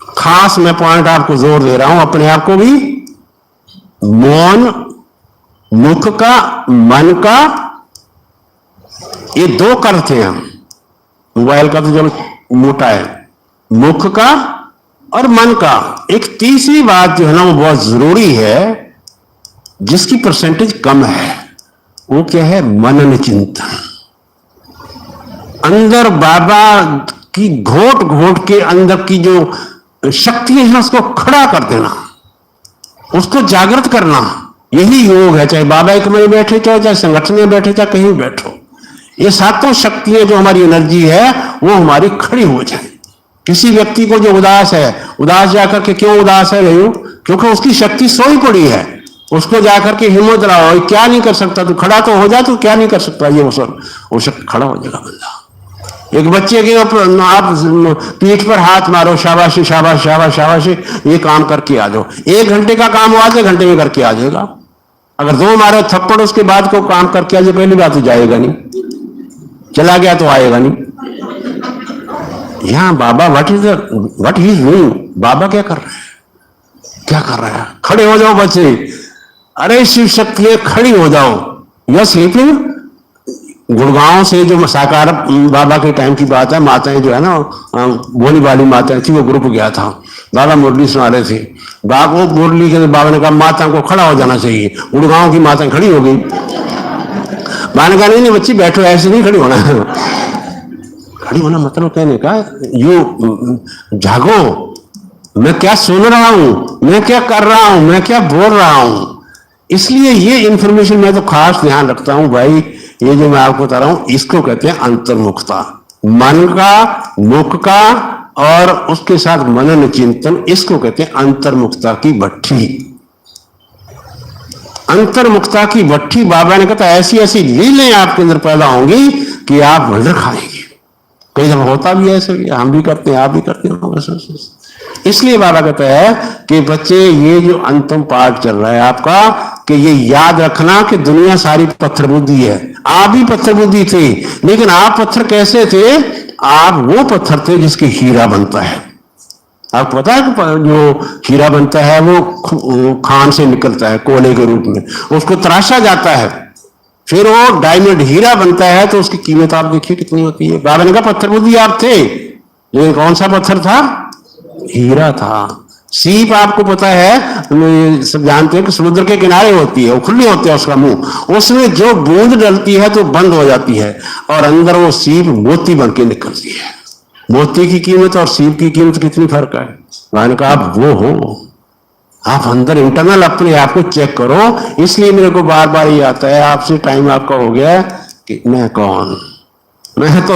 खास मैं पॉइंट आपको जोर दे रहा हूं, अपने आप को भी मौन, मुख का, मन का, ये 2 करते हैं हम। मोबाइल का तो चलो मोटा है, मुख का और मन का। एक तीसरी बात जो है ना वो बहुत जरूरी है, जिसकी परसेंटेज कम है, वो क्या है? मनन चिंतन। अंदर बाबा की घोट घोट के अंदर की जो शक्ति है उसको खड़ा कर देना, उसको जागृत करना, यही योग है। चाहे बाबा एक में बैठे, चाहे संगठन में बैठे, चाहे कहीं बैठो, ये सातों शक्तियां जो हमारी एनर्जी है वो हमारी खड़ी हो जाए। किसी व्यक्ति को जो उदास है, उदास जाकर के क्यों उदास है रही, क्योंकि उसकी शक्ति सोई पड़ी है, उसको जाकर के हिम्मत लाओ, क्या नहीं कर सकता तू, खड़ा तो हो जा, तू क्या नहीं कर सकता, ये वो शक्ति खड़ा हो जाएगा बंदा। एक बच्चे के आप पीठ पर हाथ मारो, शाबाशी शाबाश शाबाश शाबाशी, ये काम करके आ जाओ, 1 घंटे का काम हो आधे घंटे में करके आ जाएगा। अगर 2 मारो थप्पड़ उसके बाद को काम करके आ जाए, पहली बात तो जाएगा नहीं, चला गया तो आएगा नहीं। यहां बाबा व्हाट इज डूइंग, बाबा क्या कर रहा है, क्या कर रहा है? खड़े हो जाओ बच्चे, अरे शिव शक्ति है, खड़ी हो जाओ। यह स्लीपिंग। गुड़गांव से जो साकार बाबा के टाइम की बात है, माताएं जो है ना, भोली वाली माताएं थी, वो ग्रुप गया था, बाबा मुरली सुना रहे थे। बाबा वो मुरली के बाबा ने कहा माताओं को खड़ा हो जाना चाहिए, गुड़गांव की माताएं खड़ी हो गई। बाबा ने कहा नहीं बच्ची बैठो, ऐसे नहीं खड़ी होना है। खड़ी होना मतलब कहने का यू जागो, मैं क्या सुन रहा हूं, मैं क्या कर रहा हूं, मैं क्या बोल रहा हूं। इसलिए ये इंफॉर्मेशन मैं तो खास ध्यान रखता हूं भाई, ये जो मैं आपको बता रहा हूं इसको कहते हैं अंतर्मुखता। मन का, मुख का और उसके साथ मनन चिंतन, इसको कहते हैं अंतर्मुखता की भट्ठी। अंतर्मुखता की भट्ठी बाबा ने कहा ऐसी ऐसी लीलें आपके अंदर पैदा होंगी कि आप वज्र खाएंगे। कई दफा होता भी है ऐसे, हम भी करते हैं, आप भी करते हैं। इसलिए बाबा कहता है कि बच्चे ये जो अंतिम पाठ चल रहा है आपका, कि ये याद रखना कि दुनिया सारी पत्थर बुद्धि है। आप भी पत्थर बुद्धि थे, लेकिन आप पत्थर कैसे थे? आप वो पत्थर थे जिसके हीरा बनता है। आपको पता है कि जो हीरा बनता है वो खान से निकलता है कोयले के रूप में, उसको तराशा जाता है, फिर वो डायमंड हीरा बनता है, तो उसकी कीमत आप देखिए कितनी होती है। बाबा ने कहा पत्थर बुद्धि आप थे, लेकिन कौन सा पत्थर था? हीरा था। सीप आपको पता है, सब जानते हैं कि समुद्र के किनारे होती है, वो खुली होती है उसका मुंह, उसमें जो बूंद डलती है तो बंद हो जाती है, और अंदर वो सीप मोती बन के निकलती है। मोती की कीमत और सीप की कीमत कितनी फर्क है? मैंने कहा आप वो हो, आप अंदर इंटरनल अपने आप को चेक करो। इसलिए मेरे को बार बार ये आता है, आपसे टाइम आपका हो गया कि मैं कौन, मैं तो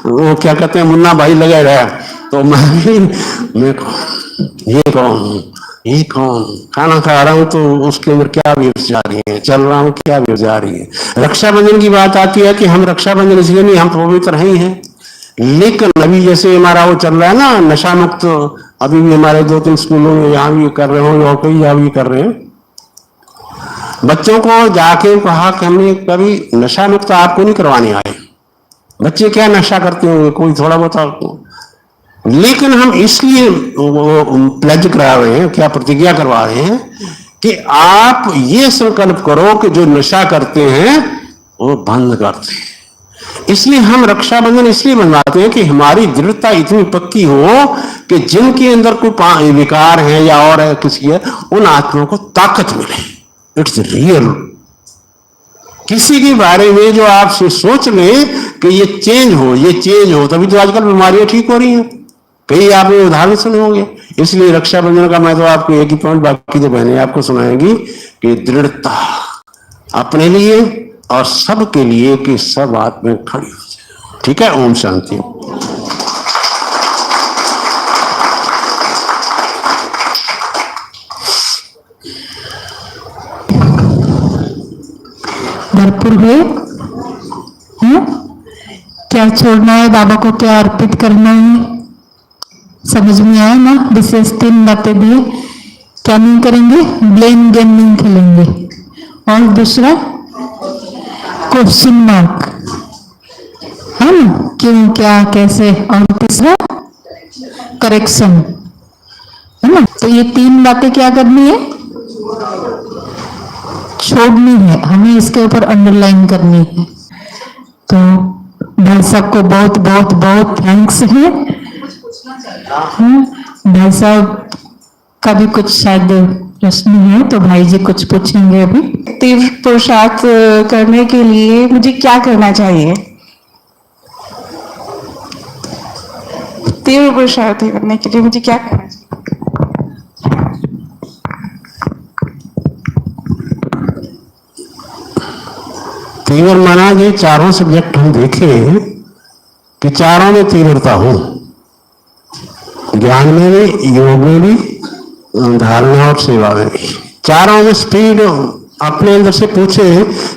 वो क्या कहते हैं मुन्ना भाई लगे रहा, तो मैं कौन, ये कौन, ये कौन। खाना खा रहा हूं तो उसके अंदर क्या वेव्स जा रही है, चल रहा हूं क्या वेव्स जा रही है। रक्षाबंधन की बात आती है कि हम रक्षाबंधन इसलिए नहीं, हम पवित्र ही हैं, लेकिन अभी जैसे हमारा वो चल रहा है ना नशा मुक्त, अभी भी हमारे 2-3 स्कूलों में यहाँ भी कर रहे हो और कई यहाँ भी कर रहे हैं। बच्चों को जाके कहा कि हमने कभी नशा मुक्त आपको नहीं करवाने आए, बच्चे क्या नशा करते होंगे, कोई थोड़ा बहुत, लेकिन हम इसलिए प्लेज करा रहे हैं, क्या प्रतिज्ञा करवा रहे हैं कि आप ये संकल्प करो कि जो नशा करते हैं वो बंद करते हैं। इसलिए हम रक्षाबंधन इसलिए बनवाते हैं कि हमारी दृढ़ता इतनी पक्की हो कि जिनके अंदर कोई विकार है या और है किसी है, उन आत्माओं को ताकत मिले। It's real. किसी के बारे में जो आप सोच लें कि ये चेंज हो, ये चेंज हो, तभी तो आजकल बीमारियां ठीक हो रही हैं। कई आपने उदाहरण सुने होंगे। इसलिए रक्षाबंधन का मैं तो आपको एक ही पॉइंट, बाकी तो बहनें आपको सुनाएंगी कि दृढ़ता अपने लिए और सबके लिए कि सब आत्मा खड़ी हो जाए। ठीक है, ओम शांति। भरपूर हुए हैं? क्या छोड़ना है, बाबा को क्या अर्पित करना है, समझ में आया ना? विशेष 3 बातें दिए। क्या नहीं करेंगे? ब्लेम गेम नहीं खेलेंगे, और दूसरा क्वेश्चन मार्क है ना, क्यों, क्या, कैसे, और तीसरा करेक्शन है ना। तो ये 3 बातें क्या करनी है? छोड़नी है, हमें इसके ऊपर अंडरलाइन करनी है। तो भाई साहब को बहुत बहुत बहुत थैंक्स है। भाई साहब का भी कुछ शायद प्रश्न है, तो भाई जी कुछ पूछेंगे अभी। तीव्र पुरुषार्थ करने के लिए मुझे क्या करना चाहिए? तीव्र पुरुषार्थी बनने के लिए मुझे क्या करना चाहिए? तीव्र माना ये चारों सब्जेक्ट हम देखें कि चारों में तीव्रता हो, ज्ञान में भी, योग में भी, धारणा और सेवा में भी, चारों में स्पीड अपने अंदर से पूछे,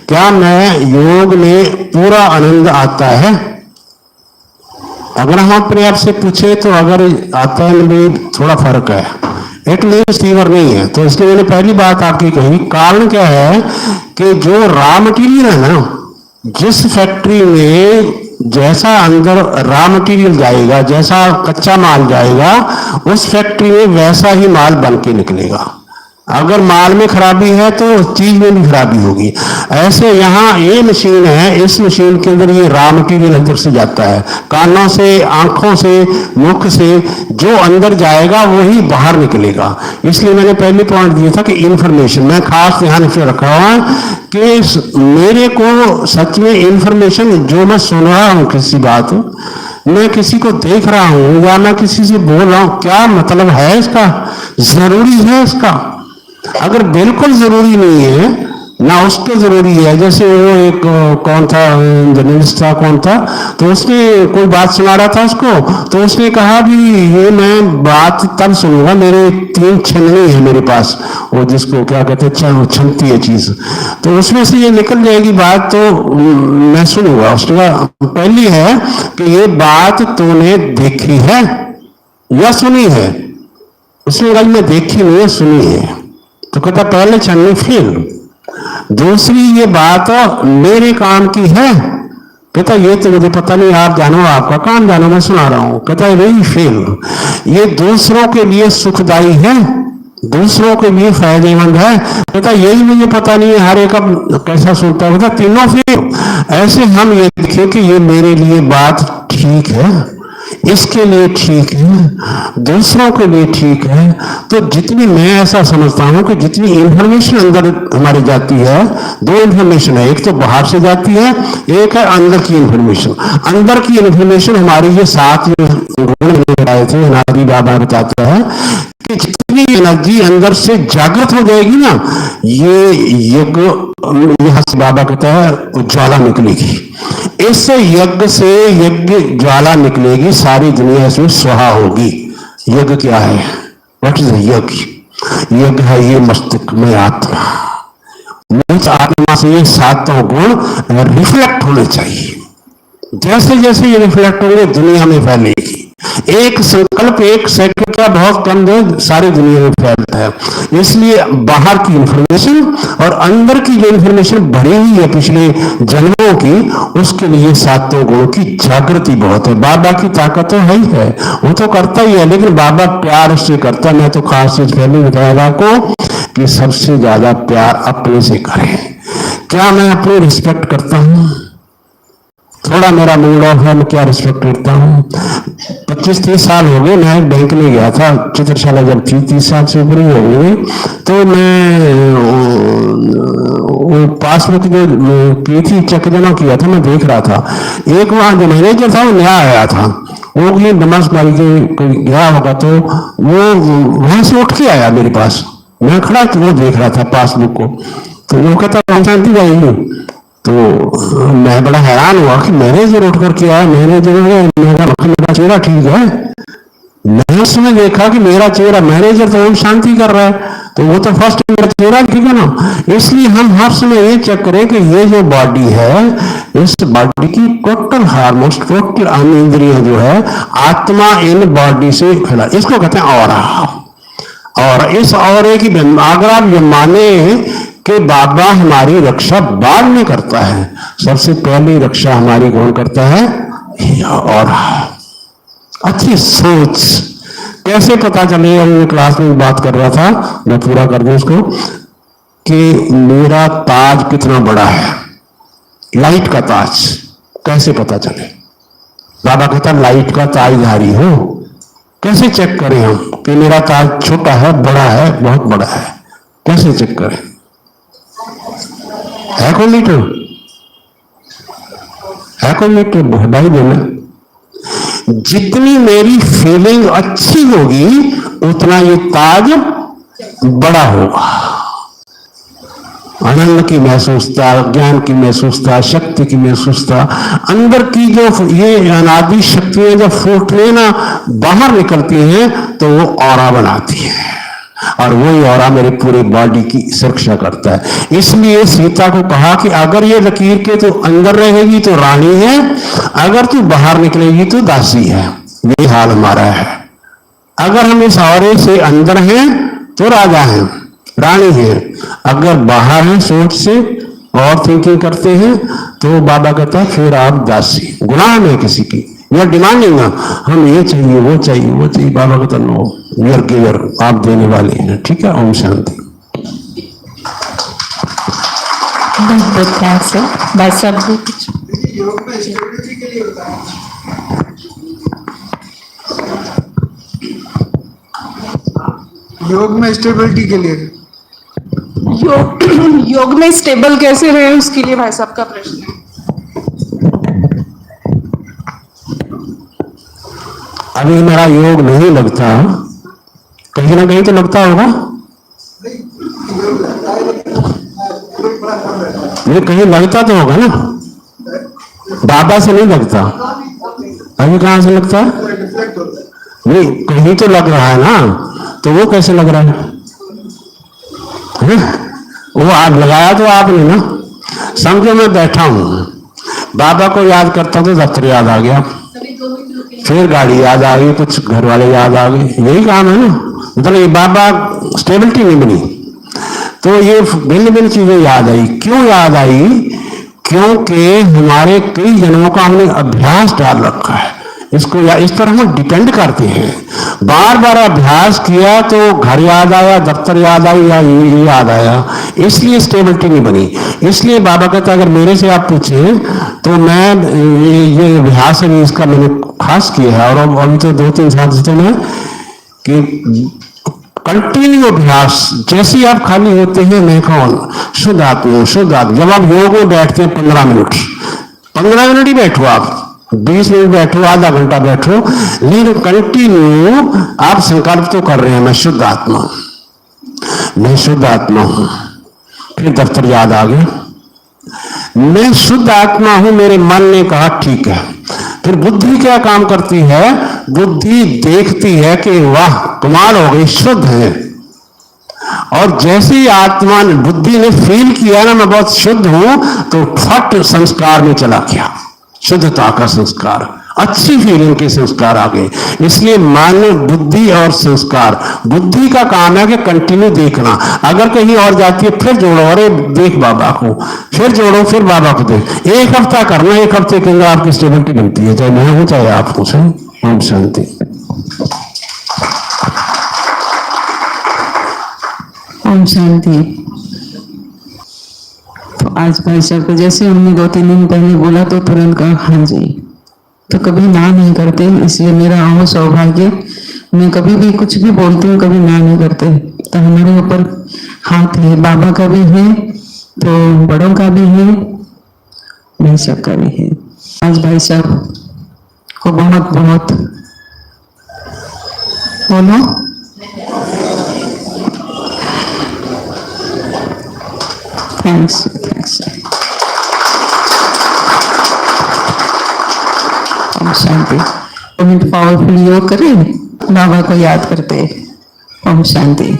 क्या मैं योग में पूरा आनंद आता है? अगर हम अपने आप से पूछे तो अगर आता है में थोड़ा फर्क है, एटलीस्ट तीव्र नहीं है। तो इसलिए मैंने पहली बात आपकी कही, कारण क्या है कि जो रॉ मटेरियल है ना, जिस फैक्ट्री में जैसा अंदर रॉ मटेरियल जाएगा, जैसा कच्चा माल जाएगा, उस फैक्ट्री में वैसा ही माल बन के निकलेगा। अगर माल में खराबी है तो चीज में भी खराबी होगी। ऐसे यहाँ ये मशीन है, इस मशीन के अंदर ये रॉ मटेरियल अंदर से जाता है, कानों से, आंखों से, मुख से, जो अंदर जाएगा वही बाहर निकलेगा। इसलिए मैंने पहले पॉइंट दिया था कि इंफॉर्मेशन, मैं खास ध्यान से रखा हुआ कि मेरे को सच में इंफॉर्मेशन, जो मैं सुन रहा हूँ किसी बात, मैं किसी को देख रहा हूँ या मैं किसी से बोल रहा हूँ, क्या मतलब है इसका, जरूरी है इसका? अगर बिल्कुल जरूरी नहीं है ना, उसके जरूरी है। जैसे वो एक कौन था जर्नलिस्ट था, कौन था, तो उसने कोई बात सुना रहा था उसको, तो उसने कहा भी ये मैं बात तब सुनूंगा, मेरे 3 छलनी है मेरे पास, वो जिसको क्या कहते हैं, छलती है चीज, तो उसमें से ये निकल जाएगी बात, तो मैं सुनूंगा। उसने कहा पहली है कि ये बात तूने देखी है या सुनी है? उसने कहा मैं देखी नहीं है, सुनी है। तो कहता पहले छलनी फेल। दूसरी, ये बात मेरे काम की है? कहता ये तो मुझे पता नहीं, आप जानो, आपका काम जानो, मैं सुना रहा हूं। कहता है वही फेल। ये दूसरों के लिए सुखदाई है, दूसरों के लिए फायदेमंद है? कहता यही मुझे पता नहीं है, हर एक अब कैसा सुनता है। कहता तीनों फेल। ऐसे हम ये देखें कि ये मेरे लिए बात ठीक है, इसके लिए ठीक है, दूसरों के लिए ठीक है। तो जितनी, मैं ऐसा समझता हूं कि जितनी इंफॉर्मेशन अंदर हमारी जाती है, 2 इंफॉर्मेशन है, एक तो बाहर से जाती है, एक है अंदर की इंफॉर्मेशन। अंदर की इंफॉर्मेशन हमारी ये 7 गुण बताए थे, हमारी बाबा बताता है कि जितनी एनर्जी अंदर से जागृत हो जाएगी ना, ये यज्ञ, यहां से बाबा कहता है ज्वाला निकलेगी, इस यज्ञ से यज्ञ ज्वाला निकलेगी, सारी दुनिया इसमें स्वाहा होगी। यज्ञ क्या है? व्हाट इज यज्ञ? यज्ञ है ये मस्तिष्क में आत्मा, उस आत्मा से ये 7 गुण रिफ्लेक्ट होने चाहिए। जैसे जैसे ये रिफ्लेक्ट होंगे दुनिया में फैलेगी। एक संकल्प, एक सेकंड का बहुत कम देर सारी दुनिया में फैलता है। इसलिए बाहर की इंफॉर्मेशन और अंदर की जो इंफॉर्मेशन बढ़ी हुई है पिछले जन्मों की, उसके लिए 7 गुणों की जागृति बहुत है। बाबा की ताकत तो है ही है, वो तो करता ही है, लेकिन बाबा प्यार से करता है। मैं तो खास चीज पहले बताया आपको कि सबसे ज्यादा प्यार अपने से करें। क्या मैं अपनी रिस्पेक्ट करता हूं? थोड़ा मेरा मूड ऑफ है, मैं क्या रिस्पेक्ट करता हूँ? 25-30 साल हो गए, मैं बैंक में गया था, चित्रशाला जब थी, 30 साल से ऊपर ही हो गए, तो मैं वो पासबुक जो की थी, चेक जमा किया था, मैं देख रहा था। एक वहां जो मैनेजर था वो नया आया था, वो भी नमाज मारी के गया होगा, तो वो वहां से उठ के आया मेरे पास, मैं खड़ा तो वो देख रहा था पासबुक को, तो वो कहता कौन शांति जाएगी? तो मैं बड़ा हैरान हुआ कि मैनेजर उठ करके आया। मैनेजर मेरा चेहरा ठीक है, मैं उसमें देखा कि मेरा चेहरा, मैनेजर तो हम शांति कर रहा है, तो वो तो फर्स्ट मेरा चेहरा ठीक है ना। इसलिए हम हर समय ये चेक करें कि ये जो बॉडी है, इस बॉडी की टोटल हार्मोन्स, टोटल इंद्रियां जो है, आत्मा इन बॉडी से फैला, इसको कहते हैं ऑरा। और इस ऑरे की, अगर आप ये माने कि बाबा हमारी रक्षा बाद में करता है, सबसे पहली रक्षा हमारी कौन करता है? और अच्छी सोच। कैसे पता चले? मैं क्लास में बात कर रहा था, मैं पूरा कर दूं उसको, कि मेरा ताज कितना बड़ा है, लाइट का ताज, कैसे पता चले? बाबा कहता लाइट का ताजधारी हो। कैसे चेक करें हम कि मेरा ताज छोटा है, बड़ा है, बहुत बड़ा है? कैसे चेक करें? है कोई मीटर? है कोई मीटर? भाई बोले जितनी मेरी फीलिंग अच्छी होगी उतना ये ताज बड़ा होगा। आनंद की महसूसता, ज्ञान की महसूसता, शक्ति की महसूसता, अंदर की जो ये अनादि शक्तियां जब फूटने ना बाहर निकलती हैं तो वो ऑरा बनाती है, और वही ऑरा मेरी पूरी बॉडी की सुरक्षा करता है। इसलिए सीता को कहा कि अगर ये लकीर के तो अंदर रहेगी तो रानी है, अगर तू बाहर निकलेगी तो दासी है। ये हाल हमारा है। अगर हम इस ऑरे से अंदर हैं तो राजा हैं, रानी है। अगर बाहर हैं सोच से और थिंकिंग करते हैं तो बाबा कहता है फिर आप दासी, गुलाम है किसी की। यू आर डिमांडिंग, हम ये चाहिए वो चाहिए वो चाहिए। बाबा कहता नो, यू आर गिवर, आप देने वाले हैं। ठीक है, ओम शांति। थैंक्स भाई साहब भी कुछ योग में स्टेबिलिटी के लिए योग में स्टेबल कैसे रहे उसके लिए भाई साहब का प्रश्न है। अभी मेरा योग नहीं लगता, कहीं ना कहीं तो लगता होगा, ये कहीं लगता तो होगा ना। बाबा से नहीं लगता, अभी कहां से लगता है? नहीं, कहीं तो लग रहा है ना, तो वो कैसे लग रहा है? वो आप लगाया तो आपने ना। समझो मैं बैठा हूं, बाबा को याद करता हूं तो दफ्तर याद आ गया, फिर गाड़ी याद आ गई, कुछ घर वाले याद आ गए, यही काम है ना। मतलब ये बाबा स्टेबिलिटी नहीं बनी, तो ये भिन्न भिन्न चीजें याद आई। क्यों याद आई? क्योंकि हमारे कई जन्मों का हमने अभ्यास डाल रखा है इसको, या इस पर हम डिपेंड करते हैं। बार बार अभ्यास किया तो घर याद आया, दफ्तर याद आई, या ये याद आया, इसलिए स्टेबिलिटी नहीं बनी। इसलिए बाबा कहता अगर मेरे से आप पूछें तो मैं ये अभ्यास है इसका मैंने खास किया है। और अभी तो 2-3 साल से मैं कि कंटिन्यू अभ्यास, जैसे ही आप खाली होते हैं मैं कौन शुद्ध आत्मा, शुद्ध आत्मा। जब आप योग में बैठते हैं 15 मिनट ही बैठो, आप 20 मिनट बैठो, आधा घंटा बैठो, लेकिन कंटिन्यू आप संकल्प तो कर रहे हैं मैं शुद्ध आत्मा, मैं शुद्ध आत्मा हूं। फिर दफ्तर याद आ गया, मैं शुद्ध आत्मा हूं। मेरे मन ने कहा ठीक है। फिर बुद्धि क्या काम करती है? बुद्धि देखती है कि वाह कमाल हो गई, शुद्ध है। और जैसे ही आत्मा ने, बुद्धि ने फील किया ना मैं बहुत शुद्ध हूं, तो फट संस्कार में चला गया, शुद्धता का संस्कार, अच्छी फीलिंग के संस्कार आ गए। इसलिए मन, बुद्धि और संस्कार, बुद्धि का काम है कि कंटिन्यू देखना, अगर कहीं और जाती है फिर जोड़ो, अरे देख बाबा को, फिर जोड़ो, फिर बाबा को देख। 1 हफ्ता करना, 1 हफ्ते के अंदर आपकी स्टेबिलिटी बनती है, चाहे मैं हूं चाहे आप हो। ओम शांति। ओम शांति। तो आज भाई साहब को जैसे उन्होंने 2-3 दिन पहले बोला तो तुरंत कहा हाँ जी, तो कभी ना नहीं करते, इसलिए मेरा वो सौभाग्य, मैं कभी भी कुछ भी बोलती हूँ कभी ना नहीं करते। तो हमारे ऊपर हाथ है, बाबा का भी है तो बड़ों का भी है, भाई साहब का भी है। आज भाई साहब को बहुत बहुत बोलो थैंक्स। ओम शांति। पावरफुल योग करें, बाबा को याद करते। ओम शांति।